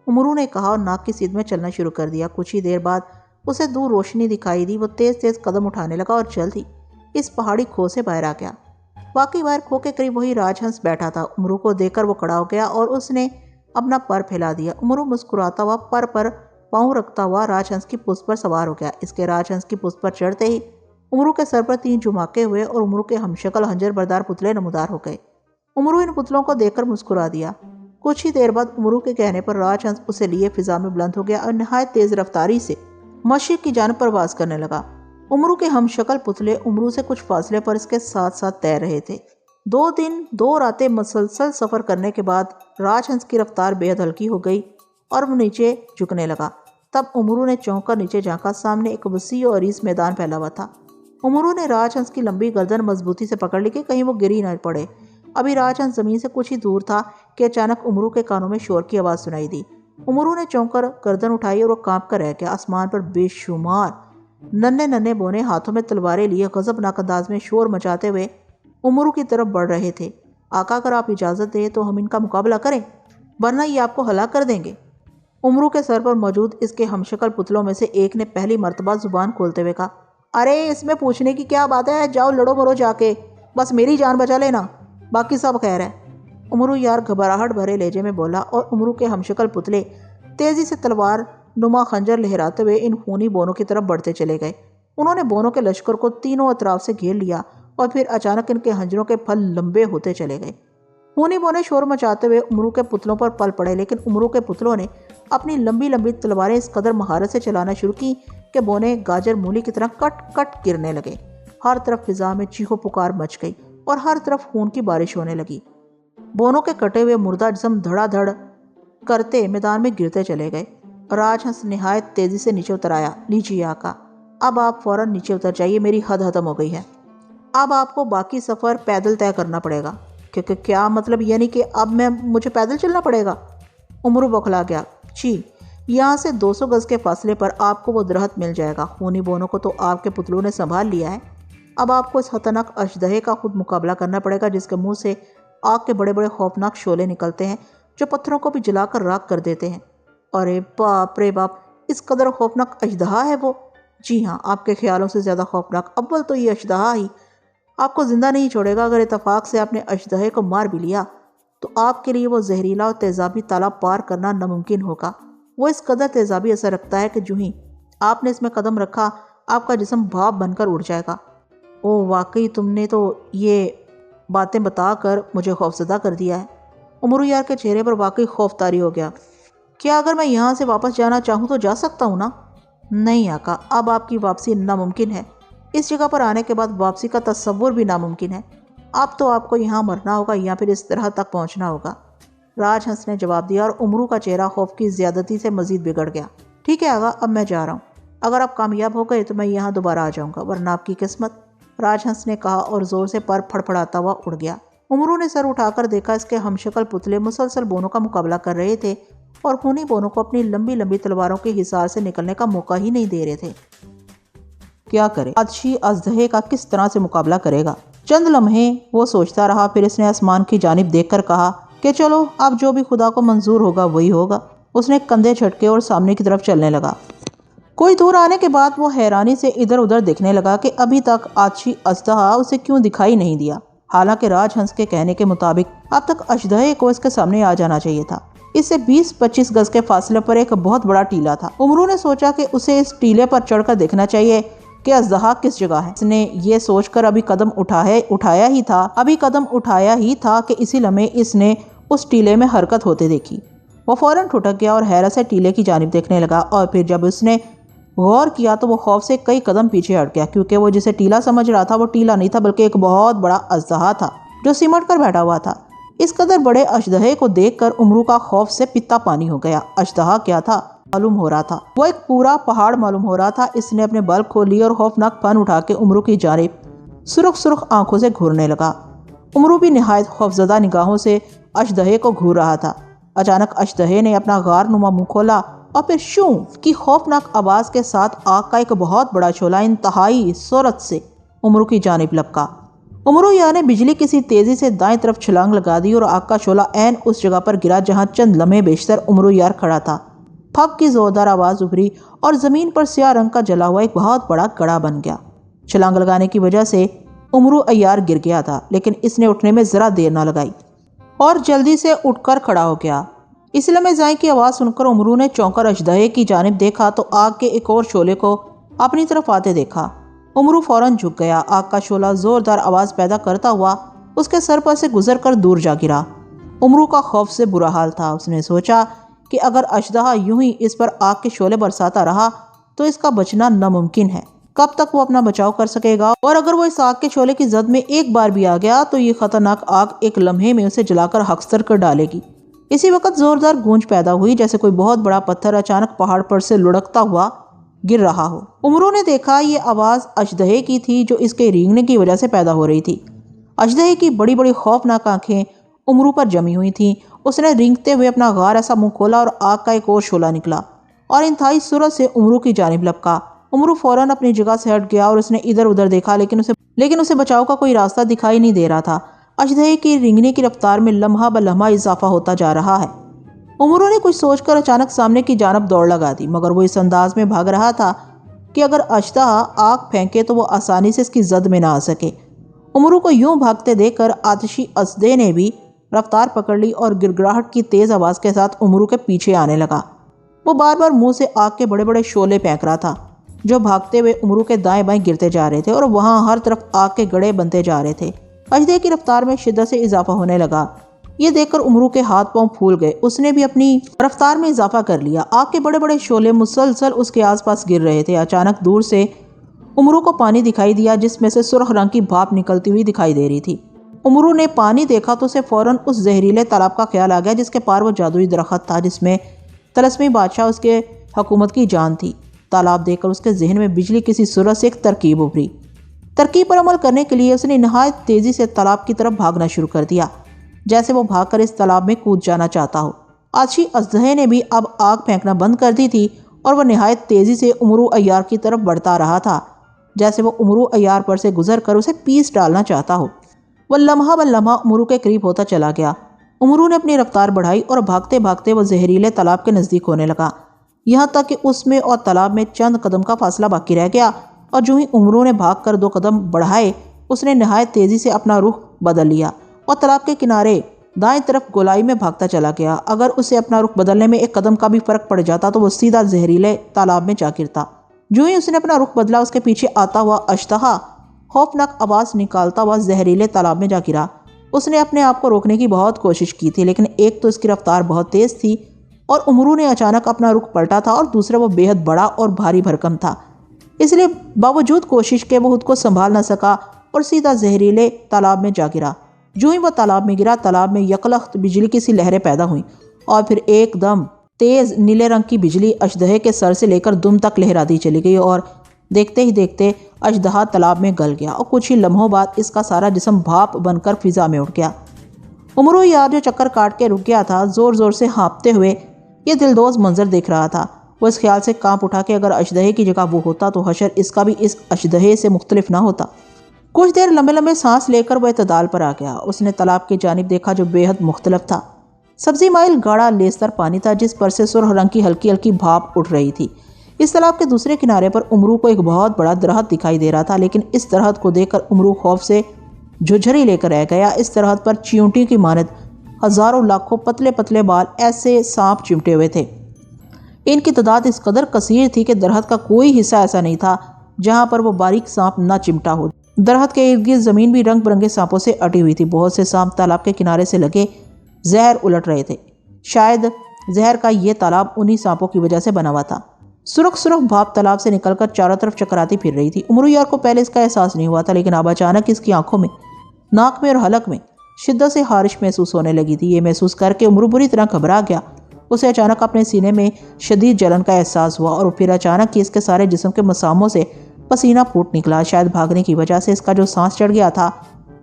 امرو نے کہا اور ناک کی سیدھ میں چلنا شروع کر دیا۔ کچھ ہی دیر بعد اسے دور روشنی دکھائی دی، وہ تیز تیز قدم اٹھانے لگا اور جلد ہی اس پہاڑی کھو سے باہر آ گیا۔ واقعی باہر کھو کے قریب وہی راج ہنس بیٹھا تھا۔ امرو کو دیکھ کر وہ کھڑا ہو گیا اور اس نے اپنا پر پھیلا دیا۔ امرو مسکراتا ہوا پر پاؤں رکھتا ہوا راج ہنس کی پشت پر سوار ہو گیا۔ اس کے راج ہنس کی پشت پر چڑھتے ہی امرو کے سر پر 3 جھماکے ہوئے اور امرو کے ہمشکل خنجر بردار پتلے نمودار ہو گئے۔ امرو ان پتلوں کو دیکھ کر مسکرا دیا۔ کچھ ہی دیر بعد امرو کے کہنے پر راج ہنس اسے لیے فضا میں بلند ہو گیا اور نہایت تیز رفتاری سے مشرق کی جانب پرواز کرنے لگا۔ امرو کے ہم شکل پتلے امرو سے کچھ فاصلے پر اس کے ساتھ ساتھ تیر رہے تھے۔ 2 دن 2 راتیں مسلسل سفر کرنے کے بعد راج ہنس کی رفتار بے حد ہلکی ہو گئی اور وہ نیچے جھکنے لگا۔ تب امرو نے چونک کر نیچے جھانکا، سامنے ایک وسیع اور عریض میدان پھیلا ہوا تھا۔ امرو نے راج ہنس کی لمبی گردن مضبوطی سے پکڑ لی کہ کہیں وہ گری نہ پڑے۔ ابھی راج ہنس زمین سے کچھ ہی دور تھا کہ اچانک امرو کے کانوں میں شور کی آواز سنائی دی۔ امرو نے چونک کر گردن اٹھائی اور وہ کانپ کر رہ گیا۔ آسمان پر بے شمار ننھے بونے ہاتھوں میں تلواریں لیے غضبناک انداز میں شور مچاتے ہوئے امرو کی طرف بڑھ رہے تھے۔ آقا اگر آپ اجازت دیں تو ہم ان کا مقابلہ کریں، ورنہ یہ آپ کو ہلاک کر دیں گے۔ امرو کے سر پر موجود اس کے ہمشکل پتلوں میں سے ایک نے پہلی مرتبہ زبان کھولتے ہوئے کہا، ارے اس میں پوچھنے کی کیا بات ہے، جاؤ لڑو مرو جا کے، بس میری جان بچا لینا، باقی سب خیر ہے۔ امرو یار گھبراہٹ بھرے لہجے میں بولا اور امرو کے ہمشکل پتلے تیزی سے تلوار نما خنجر لہراتے ہوئے ان خونی بونوں کی طرف بڑھتے چلے گئے۔ انہوں نے بونوں کے لشکر کو تینوں اطراف سے گھیر لیا اور پھر اچانک ان کے ہنجروں کے پھل لمبے ہوتے چلے گئے۔ خونی بونے شور مچاتے ہوئے امرو کے پتلوں پر پل پڑے، لیکن امرو کے پتلوں نے اپنی لمبی تلواریں اس قدر مہارت سے چلانا شروع کی کہ بونے گاجر مولی کی طرح کٹ کٹ گرنے لگے۔ ہر طرف فضا میں چیخو پکار مچ گئی اور ہر طرف خون کی بارش ہونے لگی۔ بونوں کے کٹے ہوئے مردہ جسم دھڑا دھڑ کرتے میدان میں گرتے چلے گئے۔ راج ہنس نہایت تیزی سے نیچے اتر آیا۔ لیجیے آقا، اب آپ فوراً نیچے اتر جائیے، میری حد ختم ہو گئی ہے۔ اب آپ کو باقی سفر پیدل طے کرنا پڑے گا۔ کیا مطلب، یعنی کہ اب مجھے پیدل چلنا پڑے گا؟ امرو بوکھلا گیا۔ جی، یہاں سے 200 گز کے فاصلے پر آپ کو وہ درخت مل جائے گا۔ خونی بونوں کو تو آپ کے پتلوں نے سنبھال لیا ہے، اب آپ کو اس خطرناک اژدہے کا خود مقابلہ کرنا پڑے گا جس کے منہ سے آگ کے بڑے خوفناک شعلے نکلتے ہیں جو پتھروں کو بھی جلا کر راکھ کر دیتے ہیں۔ ارے باپ رے باپ، اس قدر خوفناک اژدہا ہے وہ؟ جی ہاں، آپ کے خیالوں سے زیادہ خوفناک۔ اول تو یہ اژدہا ہی آپ کو زندہ نہیں چھوڑے گا۔ اگر اتفاق سے آپ نے اژدہے کو مار بھی لیا تو آپ کے لیے وہ زہریلا اور تیزابی تالاب پار کرنا ناممکن ہوگا۔ وہ اس قدر تیزابی اثر رکھتا ہے کہ جو ہی آپ نے اس میں قدم رکھا آپ کا جسم بھاپ بن کر اڑ جائے گا۔ او واقعی تم نے تو یہ باتیں بتا کر مجھے خوفزدہ کر دیا ہے۔ امرو یار کے چہرے پر واقعی خوف طاری ہو گیا۔ کیا اگر میں یہاں سے واپس جانا چاہوں تو جا سکتا ہوں نا؟ نہیں آقا، اب آپ کی واپسی ناممکن ہے۔ اس جگہ پر آنے کے بعد واپسی کا تصور بھی ناممکن ہے۔ اب تو آپ کو یہاں مرنا ہوگا یا پھر اس طرح تک پہنچنا ہوگا۔ راج ہنس نے جواب دیا اور امرو کا چہرہ خوف کی زیادتی سے مزید بگڑ گیا۔ ٹھیک ہے آقا، اب میں جا رہا ہوں۔ اگر آپ کامیاب ہو گئے تو میں یہاں دوبارہ آ جاؤں گا، ورنہ آپ کی قسمت، راج ہنس نے کہا اور زور سے پر پھڑپڑاتا ہوا اڑ گیا۔ امرو نے سر اٹھا کر دیکھا، اس کے ہمشکل پتلے مسلسل بونوں کا مقابلہ کر رہے تھے اور خونی بونوں کو اپنی لمبی تلواروں کے حصار سے نکلنے کا موقع ہی نہیں دے رہے تھے۔ کیا کرے، آتشی اژدہے کا کس طرح سے مقابلہ کرے گا؟ چند لمحے وہ سوچتا رہا، پھر اس نے آسمان کی جانب دیکھ کر کہا کہ چلو اب جو بھی خدا کو منظور ہوگا وہی ہوگا۔ اس نے کندھے جھٹکے اور سامنے کی طرف چلنے لگا۔ کوئی دور آنے کے بعد وہ حیرانی سے ادھر ادھر دیکھنے لگا کہ ابھی تک آتشی اژدہا اسے کیوں دکھائی نہیں دیا، حالانکہ راج ہنس کے کہنے کے مطابق اب تک اژدہے کو اس کے سامنے آ جانا چاہیے تھا۔ اس سے 20-25 گز کے فاصلے پر ایک بہت بڑا ٹیلا تھا۔ امرو نے سوچا کہ اسے اس ٹیلے پر چڑھ کر دیکھنا چاہیے کہ اژدہا کس جگہ ہے۔ اس نے یہ سوچ کر ابھی قدم اٹھایا ہی تھا کہ اسی لمحے اس نے اس ٹیلے میں حرکت ہوتے دیکھی۔ وہ فوراً ٹھٹک گیا اور حیرت سے ٹیلے کی جانب دیکھنے لگا، اور پھر جب اس نے غور کیا تو وہ خوف سے کئی قدم پیچھے ہٹ گیا، کیونکہ وہ جسے ٹیلا سمجھ رہا تھا وہ ٹیلا نہیں تھا بلکہ ایک بہت بڑا اژدہا تھا جو سمٹ کر بیٹھا ہوا تھا۔ اس قدر بڑے اژدہے کو دیکھ کر امرو کا خوف سے پتا پانی ہو گیا۔ اژدہا کیا تھا معلوم ہو رہا تھا، وہ ایک پورا پہاڑ معلوم ہو رہا تھا۔ اس نے اپنے بل کھولی اور خوفناک پن اٹھا کے امرو کی جانب سرخ آنکھوں سے گھورنے لگا۔ امرو بھی نہایت خوفزدہ نگاہوں سے اژدہے کو گھور رہا تھا۔ اچانک اژدہے نے اپنا غار نما منہ کھولا اور پھر شوں کی خوفناک آواز کے ساتھ آگ کا ایک بہت بڑا شعلہ انتہائی سرعت سے امرو کی جانب لپکا۔ امرو یا نے بجلی کسی تیزی سے دائیں طرف چھلانگ لگا دی اور آگ کا شعلہ عین اس جگہ پر گرا جہاں چند لمحے بیشتر امرو یار کھڑا تھا۔ پھپ کی زوردار آواز ابھری اور زمین پر سیاہ رنگ کا جلا ہوا ایک بہت بڑا گڑھا بن گیا۔ چھلانگ لگانے کی وجہ سے امرو عیار گر گیا تھا، لیکن اس نے اٹھنے میں ذرا دیر نہ لگائی اور جلدی سے اٹھ کر کھڑا ہو گیا۔ اس لمحے زائیں کی آواز سن کر امرو نے چونک کر اژدہے کی جانب دیکھا تو آگ کے ایک اور شعلے کو اپنی طرف آتے دیکھا۔ امرو فوراً جھک گیا۔ آگ کا شعلہ زوردار آواز پیدا کرتا ہوا اس کے سر پر سے گزر کر دور جا گرا۔ امرو کا خوف سے برا حال تھا۔ اس نے سوچا کہ اگر اژدہا یوں ہی اس پر آگ کے شعلے برساتا رہا تو اس کا بچنا ناممکن ہے۔ کب تک وہ اپنا بچاؤ کر سکے گا، اور اگر وہ اس آگ کے شعلے کی زد میں ایک بار بھی آ گیا تو یہ خطرناک آگ ایک لمحے میں اسے جلا کر خاکستر کر ڈالے گی۔ اسی وقت زوردار گونج پیدا ہوئی، جیسے کوئی بہت بڑا پتھر اچانک پہاڑ پر سے لڑکتا ہوا گر رہا ہو۔ امرو نے دیکھا یہ آواز اژدہے کی تھی جو اس کے رینگنے کی وجہ سے پیدا ہو رہی تھی۔ اژدہے کی بڑی بڑی خوفناک آنکھیں امرو پر جمی ہوئی تھیں۔ اس نے رینگتے ہوئے اپنا غار ایسا منہ کھولا اور آگ کا ایک اور شعلہ نکلا اور انتہائی سرعت سے امرو کی جانب لپکا۔ امرو فوراً اپنی جگہ سے ہٹ گیا اور اس نے ادھر ادھر دیکھا، لیکن اسے بچاؤ کا کوئی راستہ دکھائی نہیں دے رہا تھا۔ اژدہے کی رینگنے کی رفتار میں لمحہ بہ لمحہ اضافہ ہوتا جا رہا ہے۔ امرو نے کچھ سوچ کر اچانک سامنے کی جانب دوڑ لگا دی، مگر وہ اس انداز میں بھاگ رہا تھا کہ اگر اژدہا آگ پھینکے تو وہ آسانی سے اس کی زد میں نہ آ سکے۔ امرو کو یوں بھاگتے دیکھ کر آتشی اژدہے نے بھی رفتار پکڑ لی اور گڑگڑاہٹ کی تیز آواز کے ساتھ امرو کے پیچھے آنے لگا۔ وہ بار بار منہ سے آگ کے بڑے بڑے شعلے پھینک رہا تھا جو بھاگتے ہوئے امرو کے دائیں بائیں گرتے جا رہے تھے اور وہاں ہر طرف آگ کے گڑھے بنتے جا رہے تھے۔ اژدہے کی رفتار میں شدت سے اضافہ ہونے لگا۔ یہ دیکھ کر امرو کے ہاتھ پاؤں پھول گئے۔ اس نے بھی اپنی رفتار میں اضافہ کر لیا۔ آگ کے بڑے بڑے شعلے مسلسل اس کے آس پاس گر رہے تھے۔ اچانک دور سے امرو کو پانی دکھائی دیا جس میں سے سرخ رنگ کی بھاپ نکلتی ہوئی دکھائی دے رہی تھی۔ امرو نے پانی دیکھا تو اسے فوراً اس زہریلے تالاب کا خیال آ گیا جس کے پار وہ جادوئی درخت تھا جس میں طلسمی بادشاہ اس کے حکومت کی جان تھی۔ تالاب دیکھ کر اس کے ذہن میں بجلی کسی صورت سے ایک ترکیب ابھری۔ ترکیب پر عمل کرنے کے لیے اس نے نہایت تیزی سے تالاب کی طرف بھاگنا شروع کر دیا، جیسے وہ بھاگ کر اس تالاب میں کود جانا چاہتا ہو۔ آتشی اژدہے نے بھی اب آگ پھینکنا بند کر دی تھی اور وہ نہایت تیزی سے امرو عیار کی طرف بڑھتا رہا تھا، جیسے وہ امرو عیار پر سے گزر کر اسے پیس ڈالنا چاہتا ہو۔ وہ لمحہ بہ لمحہ امرو کے قریب ہوتا چلا گیا۔ امرو نے اپنی رفتار بڑھائی اور بھاگتے بھاگتے وہ زہریلے تالاب کے نزدیک ہونے لگا، یہاں تک کہ اس میں اور تالاب میں چند قدم کا فاصلہ باقی رہ گیا، اور جو ہی امرو نے بھاگ کر 2 قدم بڑھائے اس نے نہایت تیزی سے اپنا رخ بدل لیا اور تالاب کے کنارے دائیں طرف گولائی میں بھاگتا چلا گیا۔ اگر اسے اپنا رخ بدلنے میں 1 قدم کا بھی فرق پڑ جاتا تو وہ سیدھا زہریلے تالاب میں جا گرتا۔ جو ہی اس نے اپنا رخ بدلا اس کے پیچھے آتا ہوا اژدہا خوفناک آواز نکالتا ہوا زہریلے تالاب میں جا گرا۔ اس نے اپنے آپ کو روکنے کی بہت کوشش کی تھی، لیکن ایک تو اس کی رفتار بہت تیز تھی اور امرو نے اچانک اپنا رخ پلٹا تھا، اور دوسرا وہ بے حد بڑا اور بھاری بھرکم تھا، اس لیے باوجود کوشش کے وہ خود کو سنبھال نہ سکا اور سیدھا زہریلے تالاب میں جا گرا۔ جو ہی وہ تالاب میں گرا، تالاب میں یکلخت بجلی کی سی لہریں پیدا ہوئیں اور پھر ایک دم تیز نیلے رنگ کی بجلی اژدہے کے سر سے لے کر دم تک لہراتی چلی گئی، اور دیکھتے ہی دیکھتے اژدہا تالاب میں گل گیا اور کچھ ہی لمحوں بعد اس کا سارا جسم بھاپ بن کر فضا میں اٹھ گیا۔ امرو یار جو چکر کاٹ کے رک گیا تھا زور زور سے ہانپتے ہوئے یہ دلدوز منظر دیکھ رہا تھا۔ وہ اس خیال سے کانپ اٹھا کہ اگر اژدہے کی جگہ وہ ہوتا تو حشر اس کا بھی اس اژدہے سے مختلف نہ ہوتا۔ کچھ دیر لمبے لمبے سانس لے کر وہ اعتدال پر آ گیا۔ اس نے تالاب کی جانب دیکھا جو بے حد مختلف تھا۔ سبزی مائل گاڑھا لیستر پانی تھا جس پر سے سرخ رنگ کی ہلکی ہلکی بھاپ اٹھ رہی تھی۔ اس تالاب کے دوسرے کنارے پر امرو کو ایک بہت بڑا درخت دکھائی دے رہا تھا، لیکن اس درخت کو دیکھ کر امرو خوف سے جھرجھری لے کر رہ گیا۔ اس درخت پر چیونٹی کی مانند ہزاروں لاکھوں پتلے پتلے بال ایسے سانپ چمٹے ہوئے تھے۔ ان کی تعداد اس قدر کثیر تھی کہ درخت کا کوئی حصہ ایسا نہیں تھا جہاں پر وہ باریک سانپ نہ چمٹا ہو۔ درخت کے ارد گرد زمین بھی رنگ برنگے سانپوں سے اٹی ہوئی تھی۔ بہت سے سانپ تالاب کے کنارے سے لگے زہر الٹ رہے تھے۔ شاید زہر کا یہ تالاب انہی سانپوں کی وجہ سے بنا ہوا تھا۔ سرخ سرخ بھاپ تالاب سے نکل کر چاروں طرف چکراتی پھر رہی تھی۔ امرو یار کو پہلے اس کا احساس نہیں ہوا تھا، لیکن اب اچانک اس کی آنکھوں میں، ناک میں اور حلق میں شدت سے خارش محسوس ہونے لگی تھی۔ یہ محسوس کر کے امرو بری طرح گھبرا گیا۔ اسے اچانک اپنے سینے میں شدید جلن کا احساس ہوا اور پھر اچانک ہی اس کے سارے جسم کے مساموں سے پسینہ پھوٹ نکلا۔ شاید بھاگنے کی وجہ سے اس کا جو سانس چڑھ گیا تھا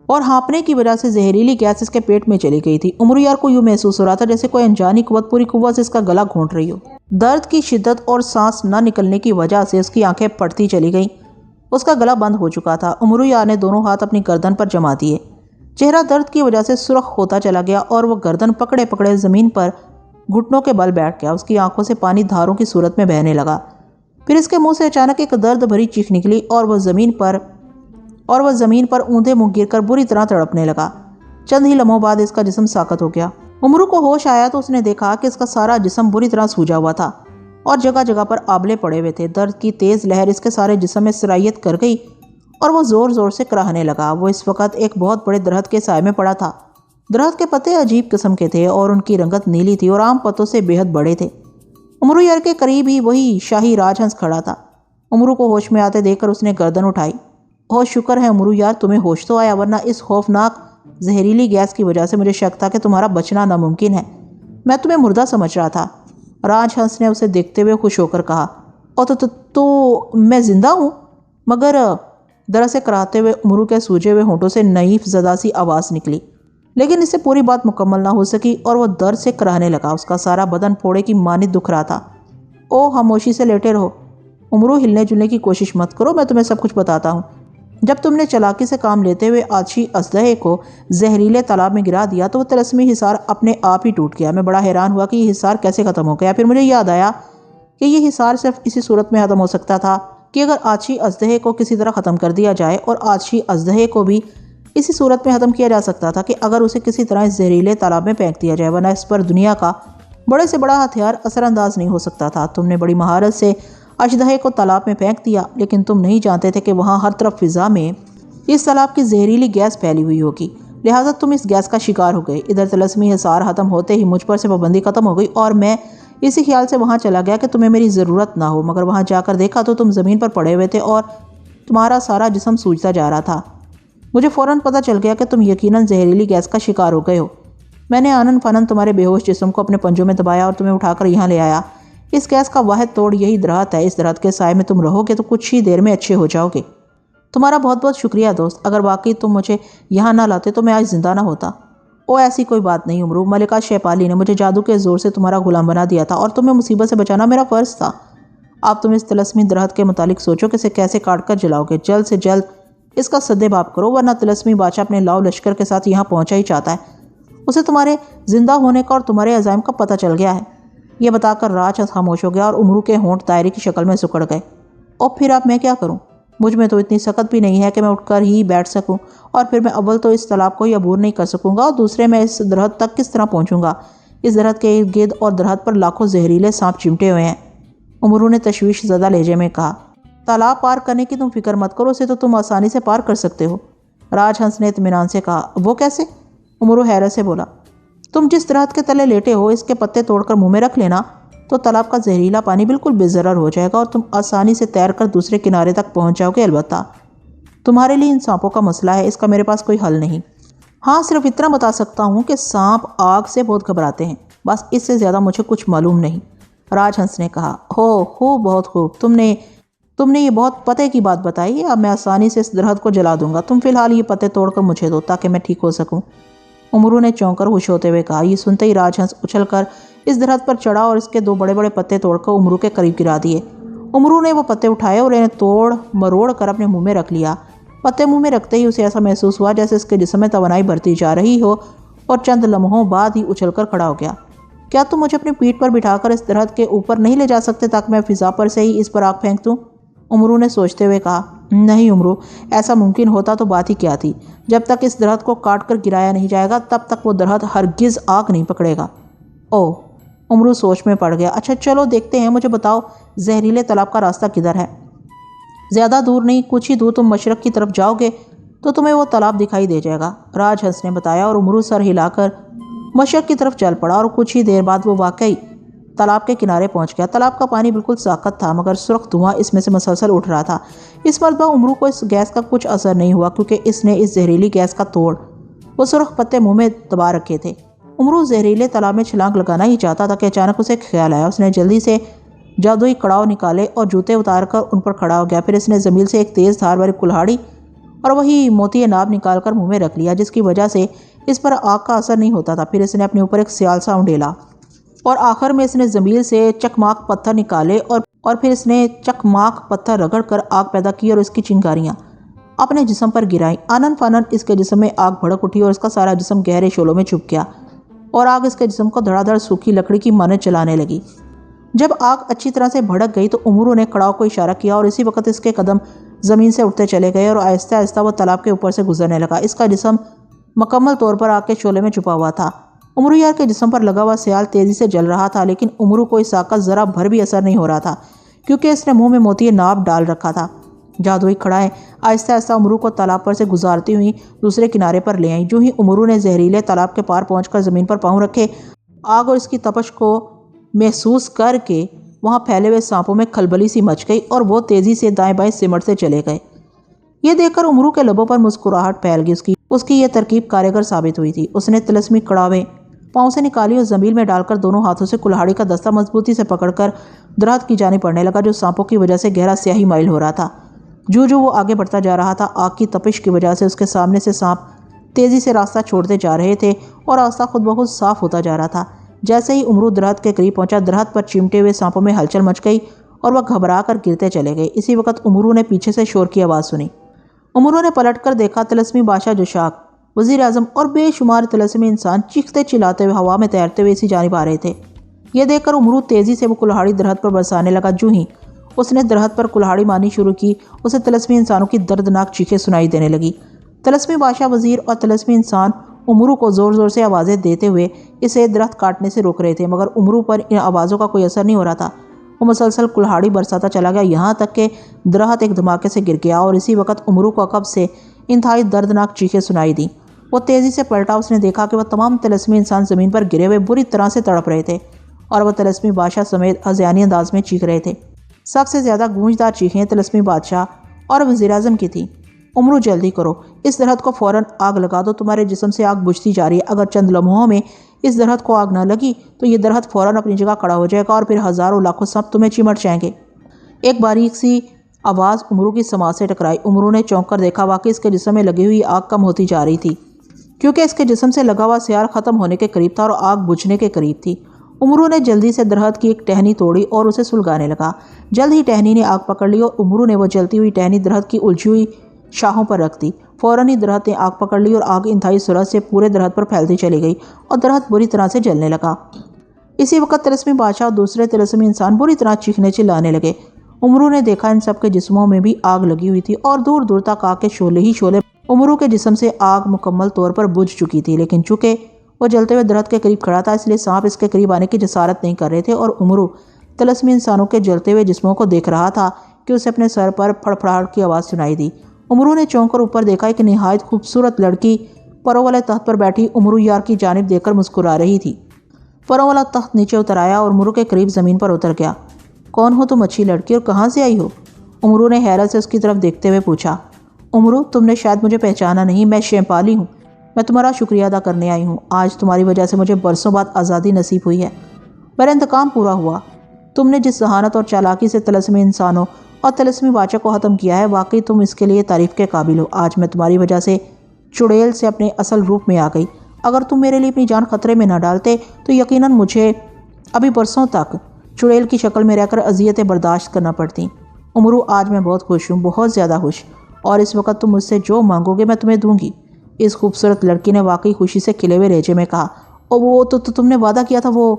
اور ہانپنے کی وجہ سے زہریلی گیس اس کے پیٹ میں چلی گئی تھی۔ امرو یار کو یوں محسوس ہو رہا تھا جیسے کوئی انجانی قوت پوری قوت سے اس کا گلا گھونٹ رہی ہو۔ درد کی شدت اور سانس نہ نکلنے کی وجہ سے اس کی آنکھیں پھٹتی چلی گئیں۔ اس کا گلا بند ہو چکا تھا۔ امرو یار نے دونوں ہاتھ اپنی گردن پر جما دیے۔ چہرہ درد کی وجہ سے سرخ ہوتا چلا گیا اور وہ گردن پکڑے پکڑے زمین پر گھٹنوں کے بل بیٹھ گیا۔ اس کی آنکھوں سے پانی دھاروں کی صورت میں بہنے لگا۔ پھر اس کے منہ سے اچانک ایک درد بھری چیخ نکلی اور وہ زمین پر اوندھے منہ گر کر بری طرح تڑپنے لگا۔ چند ہی لمحوں بعد اس کا جسم ساکت ہو گیا۔ امرو کو ہوش آیا تو اس نے دیکھا کہ اس کا سارا جسم بری طرح سوجا ہوا تھا اور جگہ جگہ پر آبلے پڑے ہوئے تھے۔ درد کی تیز لہر اس کے سارے جسم میں سرایت کر گئی اور وہ زور زور سے کراہنے لگا۔ وہ اس وقت ایک بہت بڑے درخت کے سائے میں پڑا تھا۔ درخت کے پتے عجیب قسم کے تھے اور ان کی رنگت نیلی تھی اور عام پتوں سے بے حد بڑے تھے۔ امرو یار کے قریب ہی وہی شاہی راج ہنس کھڑا تھا امرو کو ہوش میں آتے دیکھ کر اس نے گردن اٹھائی۔ بہت شکر ہے امرو یار، تمہیں ہوش تو آیا، ورنہ اس خوفناک زہریلی گیس کی وجہ سے مجھے شک تھا کہ تمہارا بچنا ناممکن ہے۔ میں تمہیں مردہ سمجھ رہا تھا۔ راج ہنس نے اسے دیکھتے ہوئے خوش ہو کر کہا، اور تو میں زندہ ہوں؟ مگر درسے کراتے ہوئے امرو کے سوجے ہوئے ہونٹوں سے نحیف زدہ سی آواز نکلی، لیکن اس سے پوری بات مکمل نہ ہو سکی اور وہ درد سے کراہنے لگا۔ اس کا سارا بدن پھوڑے کی مانند دکھ رہا تھا۔ او خاموشی سے لیٹے رہو امرو، ہلنے جلنے کی کوشش مت کرو، میں تمہیں سب کچھ بتاتا ہوں۔ جب تم نے چالاکی سے کام لیتے ہوئے آتشی اژدہے کو زہریلے تالاب میں گرا دیا تو وہ طلسمی حصار اپنے آپ ہی ٹوٹ گیا۔ میں بڑا حیران ہوا کہ یہ حصار کیسے ختم ہو گیا۔ پھر مجھے یاد آیا کہ یہ حصار صرف اسی صورت میں ختم ہو سکتا تھا کہ اگر آتشی اژدہے کو کسی طرح ختم کر دیا جائے، اور آتشی اژدہے کو بھی اسی صورت میں ختم کیا جا سکتا تھا کہ اگر اسے کسی طرح اس زہریلے تالاب میں پھینک دیا جائے، ورنہ اس پر دنیا کا بڑے سے بڑا ہتھیار اثر انداز نہیں ہو سکتا تھا۔ تم نے بڑی مہارت سے اژدہے کو تالاب میں پھینک دیا، لیکن تم نہیں جانتے تھے کہ وہاں ہر طرف فضا میں اس تالاب کی زہریلی گیس پھیلی ہوئی ہوگی، لہٰذا تم اس گیس کا شکار ہو گئے۔ ادھر طلسمی حصار ختم ہوتے ہی مجھ پر سے پابندی ختم ہو گئی اور میں اسی خیال سے وہاں چلا گیا کہ تمہیں میری ضرورت نہ ہو، مگر وہاں جا کر دیکھا تو تم زمین پر پڑے ہوئے تھے اور تمہارا سارا جسم سوجتا جا رہا تھا۔ مجھے فوراً پتہ چل گیا کہ تم یقیناً زہریلی گیس کا شکار ہو گئے ہو۔ میں نے آنن فنن تمہارے بے ہوش جسم کو اپنے پنجوں میں دبایا اور تمہیں اٹھا کر یہاں لے آیا۔ اس گیس کا واحد توڑ یہی درخت ہے، اس درخت کے سائے میں تم رہو گے تو کچھ ہی دیر میں اچھے ہو جاؤ گے۔ تمہارا بہت بہت شکریہ دوست، اگر واقعی تم مجھے یہاں نہ لاتے تو میں آج زندہ نہ ہوتا۔ او ایسی کوئی بات نہیں امرو، ملکہ شیپالی نے مجھے جادو کے زور سے تمہارا غلام بنا دیا تھا اور تمہیں مصیبت سے بچانا میرا فرض تھا۔ اب تم اس طلسمی درخت کے متعلق سوچو کہ اسے کیسے کاٹ کر جلاؤ گے۔ جلد سے جلد اس کا سدے باب کرو، ورنہ طلسمی بادشاہ اپنے لاؤ لشکر کے ساتھ یہاں پہنچا ہی چاہتا ہے۔ اسے تمہارے زندہ ہونے کا اور تمہارے عزائم کا پتہ چل گیا ہے۔ یہ بتا کر راج خاموش ہو گیا اور امرو کے ہونٹ دائرے کی شکل میں سکڑ گئے۔ اور پھر اب میں کیا کروں؟ مجھ میں تو اتنی سخت بھی نہیں ہے کہ میں اٹھ کر ہی بیٹھ سکوں، اور پھر میں اول تو اس تالاب کو ہی عبور نہیں کر سکوں گا، اور دوسرے میں اس درخت تک کس طرح پہنچوں گا؟ اس درخت کے ارد گرد اور درخت پر لاکھوں زہریلے سانپ چمٹے ہوئے ہیں۔ امرو نے تشویش زدہ لہجے میں کہا، تالاب پار کرنے کی تم فکر مت کرو، اسے تو تم آسانی سے پار کر سکتے ہو۔ راج ہنس نے اطمینان سے کہا، وہ کیسے؟ امرو حیرت سے بولا، تم جس درخت کے تلے لیٹے ہو اس کے پتے توڑ کر منہ میں رکھ لینا تو تالاب کا زہریلا پانی بالکل بے ضرر ہو جائے گا اور تم آسانی سے تیر کر دوسرے کنارے تک پہنچ جاؤ گے۔ البتہ تمہارے لیے ان سانپوں کا مسئلہ ہے، اس کا میرے پاس کوئی حل نہیں۔ ہاں صرف اتنا بتا سکتا ہوں کہ سانپ آگ سے بہت گھبراتے ہیں، بس اس سے زیادہ مجھے کچھ معلوم نہیں۔ راج ہنس نے کہا، خوب بہت خوب، تم نے یہ بہت پتے کی بات بتائی ہے۔ اب میں آسانی سے اس درخت کو جلا دوں گا، تم فی الحال یہ پتے توڑ کر مجھے دو تاکہ میں ٹھیک ہو سکوں۔ امرو نے چونک کر خوش ہوتے ہوئے کہا۔ یہ سنتے ہی راج ہنس اچھل کر اس درخت پر چڑھا اور اس کے 2 بڑے بڑے پتے توڑ کر امرو کے قریب گرا دیے۔ امرو نے وہ پتے اٹھائے اور انہیں توڑ مروڑ کر اپنے منہ میں رکھ لیا۔ پتے منہ میں رکھتے ہی اسے ایسا محسوس ہوا جیسے اس کے جسم میں توانائی بڑھتی جا رہی ہو، اور چند لمحوں بعد ہی اچھل کر کھڑا ہو گیا۔ کیا تم مجھے اپنی پیٹھ پر بٹھا کر اس درخت کے اوپر نہیں لے جا سکتے تاکہ میں فضا پر سے ہی اس پر آگ پھینک دوں؟ امرو نے سوچتے ہوئے کہا، نہیں امرو، ایسا ممکن ہوتا تو بات ہی کیا تھی۔ جب تک اس درخت کو کاٹ کر گرایا نہیں جائے گا تب تک وہ درخت ہرگز آگ نہیں پکڑے گا۔ او امرو سوچ میں پڑ گیا۔ اچھا چلو دیکھتے ہیں، مجھے بتاؤ زہریلے تالاب کا راستہ کدھر ہے؟ زیادہ دور نہیں، کچھ ہی دور تم مشرق کی طرف جاؤ گے تو تمہیں وہ تالاب دکھائی دے جائے گا، راج ہنس نے بتایا، اور امرو سر ہلا کر مشرق کی طرف چل پڑا اور کچھ ہی دیر بعد وہ واقعی تالاب کے کنارے پہنچ گیا۔ تالاب کا پانی بالکل ساکت تھا مگر سرخ دھواں اس میں سے مسلسل اٹھ رہا تھا۔ اس مرتبہ امرو کو اس گیس کا کچھ اثر نہیں ہوا کیونکہ اس نے اس زہریلی گیس کا توڑ وہ سرخ پتے منہ میں دبا رکھے تھے۔ امرو زہریلے تالاب میں چھلانگ لگانا ہی چاہتا تھا کہ اچانک اسے خیال آیا۔ اس نے جلدی سے جادوئی کڑاؤ نکالے اور جوتے اتار کر ان پر کھڑا ہو گیا۔ پھر اس نے زمین سے ایک تیز دھار والی کلہاڑی اور وہی موتی ناب نکال کر منہ میں رکھ لیا، جس کی وجہ سے اس پر آگ کا اثر نہیں ہوتا تھا۔ پھر اس نے اپنے اوپر ایک سیال سا اونڈیلا اور آخر میں اس نے زمین سے چکماک پتھر نکالے اور پھر اس نے چکماک پتھر رگڑ کر آگ پیدا کی اور اس کی چنگاریاں اپنے جسم پر گرائیں۔ آنن فانن اس کے جسم میں آگ بھڑک اٹھی اور اس کا سارا جسم گہرے شعلوں میں چھپ گیا اور آگ اس کے جسم کو دھڑا دھڑ سوکھی لکڑی کی مانند جلانے لگی۔ جب آگ اچھی طرح سے بھڑک گئی تو امرو نے کڑاؤ کو اشارہ کیا اور اسی وقت اس کے قدم زمین سے اٹھتے چلے گئے اور آہستہ آہستہ وہ تالاب کے اوپر سے گزرنے لگا۔ اس کا جسم مکمل طور پر آگ کے شعلے میں چھپا ہوا تھا۔ امرو یار کے جسم پر لگا ہوا سیال تیزی سے جل رہا تھا، لیکن امرو کو اس آگ کا ذرا بھر بھی اثر نہیں ہو رہا تھا کیونکہ اس نے منہ میں موتی ناب ڈال رکھا تھا۔ جادوئی کڑائیں آہستہ آہستہ امرو کو تالاب پر سے گزارتی ہوئی دوسرے کنارے پر لے آئیں۔ جو ہی امرو نے زہریلے تالاب کے پار پہنچ کر زمین پر پاؤں رکھے، آگ اور اس کی تپش کو محسوس کر کے وہاں پھیلے ہوئے سانپوں میں کھلبلی سی مچ گئی اور وہ تیزی سے دائیں بائیں سمٹتے چلے گئے۔ یہ دیکھ کر امرو کے لبوں پر مسکراہٹ پھیل گئی۔ اس کی یہ ترکیب کارگر ثابت ہوئی تھی۔ اس نے طلسمی کڑاویں پاؤں سے نکالی اور زمین میں ڈال کر دونوں ہاتھوں سے کلہاڑی کا دستہ مضبوطی سے پکڑ کر درخت کی جانب بڑھنے لگا، جو سانپوں کی وجہ سے گہرا سیاہی مائل ہو رہا تھا۔ جو وہ آگے بڑھتا جا رہا تھا، آگ کی تپش کی وجہ سے اس کے سامنے سے سانپ تیزی سے راستہ چھوڑتے جا رہے تھے اور راستہ خود بخود صاف ہوتا جا رہا تھا۔ جیسے ہی امرو درخت کے قریب پہنچا، درخت پر چمٹے ہوئے سانپوں میں ہلچل مچ گئی اور وہ گھبرا کر گرتے چلے گئے۔ اسی وقت امرو نے پیچھے سے شور کی آواز سنی۔ امرو نے پلٹ کر دیکھا، طلسمی بادشاہ جوشاک، وزیر اعظم اور بے شمار طلسمی انسان چیختے چلاتے ہوئے ہوا میں تیرتے ہوئے اسی جانب آ رہے تھے۔ یہ دیکھ کر امرو تیزی سے وہ کلہاڑی درخت پر برسانے لگا۔ جو ہی اس نے درخت پر کلہاڑی مارنی شروع کی، اسے طلسمی انسانوں کی دردناک چیخیں سنائی دینے لگی۔ طلسمی بادشاہ، وزیر اور طلسمی انسان امرو کو زور زور سے آوازیں دیتے ہوئے اسے درخت کاٹنے سے روک رہے تھے، مگر امرو پر ان آوازوں کا کوئی اثر نہیں ہو رہا تھا۔ وہ مسلسل کلہاڑی برساتا چلا گیا، یہاں تک کہ درخت ایک دھماکے سے گر گیا اور اسی وقت امرو کو عقب سے انتہائی دردناک چیخیں سنائی دیں۔ وہ تیزی سے پلٹا۔ اس نے دیکھا کہ وہ تمام طلسمی انسان زمین پر گرے ہوئے بری طرح سے تڑپ رہے تھے اور وہ طلسمی بادشاہ سمیت ہذیانی انداز میں چیخ رہے تھے۔ سب سے زیادہ گونجدار چیخیں طلسمی بادشاہ اور وزیر اعظم کی تھیں۔ امرو جلدی کرو، اس درخت کو فوراً آگ لگا دو، تمہارے جسم سے آگ بجھتی جا رہی ہے۔ اگر چند لمحوں میں اس درخت کو آگ نہ لگی تو یہ درخت فوراً اپنی جگہ کھڑا ہو جائے گا اور پھر ہزاروں لاکھوں سانپ تمہیں چمٹ جائیں گے۔ ایک باریک سی آواز امرو کی سماعت سے ٹکرائی۔ امرو نے چونک کر دیکھا، واقعی اس کے جسم میں لگی ہوئی آگ کم ہوتی جا رہی تھی، کیونکہ اس کے جسم سے لگا ہوا سیال ختم ہونے کے قریب تھا اور آگ بجھنے کے قریب تھی۔ امرو نے جلدی سے درخت کی ایک ٹہنی توڑی اور اسے سلگانے لگا۔ جلد ہی ٹہنی نے آگ پکڑ لی اور امرو نے وہ جلتی ہوئی ٹہنی درخت کی الجھی ہوئی شاخوں پر رکھ دی۔ فوراً ہی درخت نے آگ پکڑ لی اور آگ انتہائی سرعت سے پورے درخت پر پھیلتی چلی گئی اور درخت بری طرح سے جلنے لگا۔ اسی وقت طلسمی بادشاہ اور دوسرے طلسمی انسان بری طرح چیخنے چلانے لگے۔ امرو نے دیکھا ان سب کے جسموں میں بھی آگ لگی ہوئی تھی اور دور دور تک آگ کے شعلے ہی شعلے۔ امرو کے جسم سے آگ مکمل طور پر بجھ چکی تھی، لیکن چونکہ وہ جلتے ہوئے درخت کے قریب کھڑا تھا، اس لیے سانپ اس کے قریب آنے کی جسارت نہیں کر رہے تھے اور امرو طلسمی انسانوں کے جلتے ہوئے جسموں کو دیکھ رہا تھا کہ اسے اپنے سر پر پھڑپھڑاہٹ کی آواز سنائی دی۔ امرو نے چونک کر اوپر دیکھا، ایک نہایت خوبصورت لڑکی پروں والے تخت پر بیٹھی امرو یار کی جانب دیکھ کر مسکرا رہی تھی۔ پروں والا تخت نیچے اتر آیا اور امرو کے قریب زمین پر اتر گیا۔ کون ہو تم اچھی لڑکی اور کہاں سے آئی ہو؟ امرو نے حیرت سے اس کی طرف دیکھتے ہوئے پوچھا۔ امرو، تم نے شاید مجھے پہچانا نہیں، میں شیمپالی ہوں، میں تمہارا شکریہ ادا کرنے آئی ہوں۔ آج تمہاری وجہ سے مجھے برسوں بعد آزادی نصیب ہوئی ہے، میرا انتقام پورا ہوا۔ تم نے جس ذہانت اور چالاکی سے طلسمی انسانوں اور طلسمی بادشاہ کو ختم کیا ہے، واقعی تم اس کے لیے تعریف کے قابل ہو۔ آج میں تمہاری وجہ سے چڑیل سے اپنے اصل روپ میں آ گئی۔ اگر تم میرے لیے اپنی جان خطرے میں نہ ڈالتے تو یقیناً مجھے ابھی برسوں تک چڑیل کی شکل میں رہ کر اذیتیں برداشت کرنا پڑتی۔ امرو، آج میں بہت خوش ہوں، بہت زیادہ خوش، اور اس وقت تم مجھ سے جو مانگو گے میں تمہیں دوں گی۔ اس خوبصورت لڑکی نے واقعی خوشی سے کھلے ہوئے لہجے میں کہا۔ اور وہ تو تم نے وعدہ کیا تھا وہ…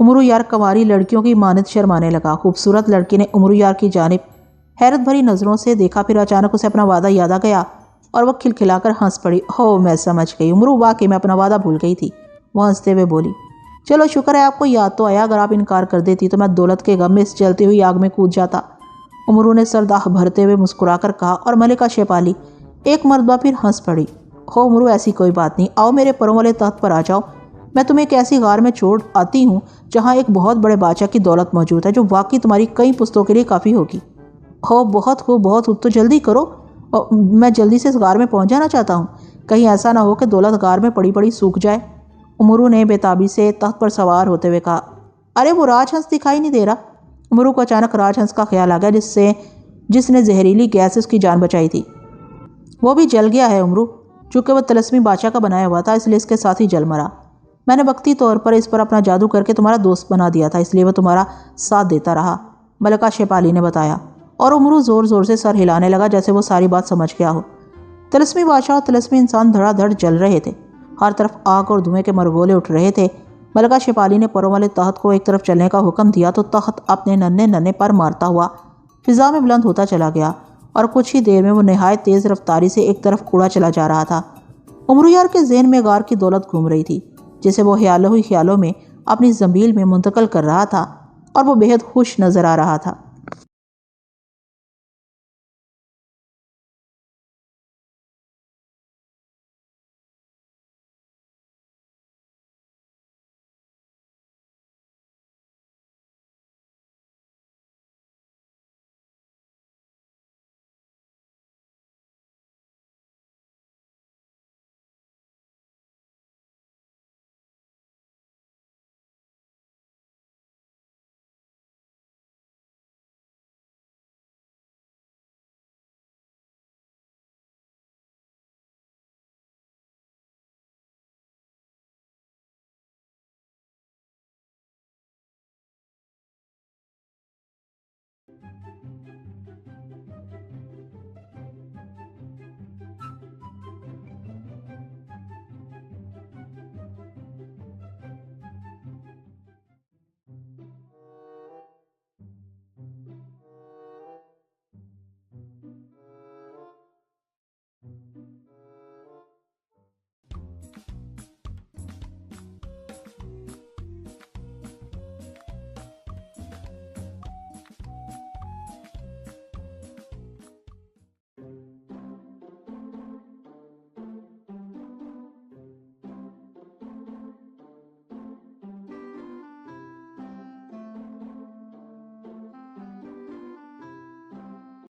امرو یار کنواری لڑکیوں کی مانند شرمانے لگا۔ خوبصورت لڑکی نے امرو یار کی جانب حیرت بھری نظروں سے دیکھا، پھر اچانک اسے اپنا وعدہ یاد آ گیا اور وہ کھلکھلا کر ہنس پڑی۔ ہو، میں سمجھ گئی امرو، واقعی میں اپنا وعدہ بھول گئی تھی۔ وہ ہنستے ہوئے بولی۔ چلو شکر ہے آپ کو یاد تو آیا، اگر آپ انکار کر دیتی تو میں دولت کے غم میں اس جلتی ہوئی آگ میں کود جاتا۔ امرو نے سرداہ بھرتے ہوئے مسکرا کر کہا اور ملکہ شیپالی ایک مرتبہ پھر ہنس پڑی۔ ہو امرو، ایسی کوئی بات نہیں، آؤ میرے پروں والے تخت پر آ جاؤ، میں تمہیں ایک ایسی غار میں چھوڑ آتی ہوں جہاں ایک بہت بڑے بادشاہ کی دولت موجود ہے جو واقعی تمہاری کئی پشتوں کے لیے کافی ہوگی۔ ہو بہت خوب، بہت خوب، تو جلدی کرو، میں جلدی سے اس غار میں پہنچ جانا چاہتا ہوں، کہیں ایسا نہ ہو کہ دولت غار میں پڑی پڑی سوکھ جائے۔ امرو نے بے تابی سے تخت پر سوار ہوتے ہوئے کہا۔ ارے وہ راج ہنس دکھائی نہیں دے رہا۔ امرو کو اچانک راج ہنس کا خیال آ گیا جس نے زہریلی گیس سے اس کی جان بچائی تھی۔ وہ بھی جل گیا ہے امرو، چونکہ وہ طلسمی بادشاہ کا بنایا ہوا تھا، اس لیے اس کے ساتھ ہی جل مرا۔ میں نے وقتی طور پر اس پر اپنا جادو کر کے تمہارا دوست بنا دیا تھا، اس لیے وہ تمہارا ساتھ دیتا رہا، ملکہ شیپالی نے بتایا، اور امرو زور زور سے سر ہلانے لگا جیسے وہ ساری بات سمجھ گیا ہو۔ طلسمی بادشاہ اور طلسمی انسان دھڑا دھڑ جل رہے تھے، ہر طرف آگ اور دھوئیں کے مرغولے اٹھ رہے تھے۔ ملکہ شیپالی نے پروں والے تخت کو ایک طرف چلنے کا حکم دیا تو تخت اپنے ننھے ننھے پر مارتا ہوا فضا میں بلند ہوتا چلا گیا اور کچھ ہی دیر میں وہ نہایت تیز رفتاری سے ایک طرف اڑا چلا جا رہا تھا۔ امرو یار کے ذہن میں غار کی دولت گھوم رہی تھی جسے وہ خیالوں ہی خیالوں میں اپنی زنبیل میں منتقل کر رہا تھا، اور وہ بے حد خوش نظر آ رہا تھا۔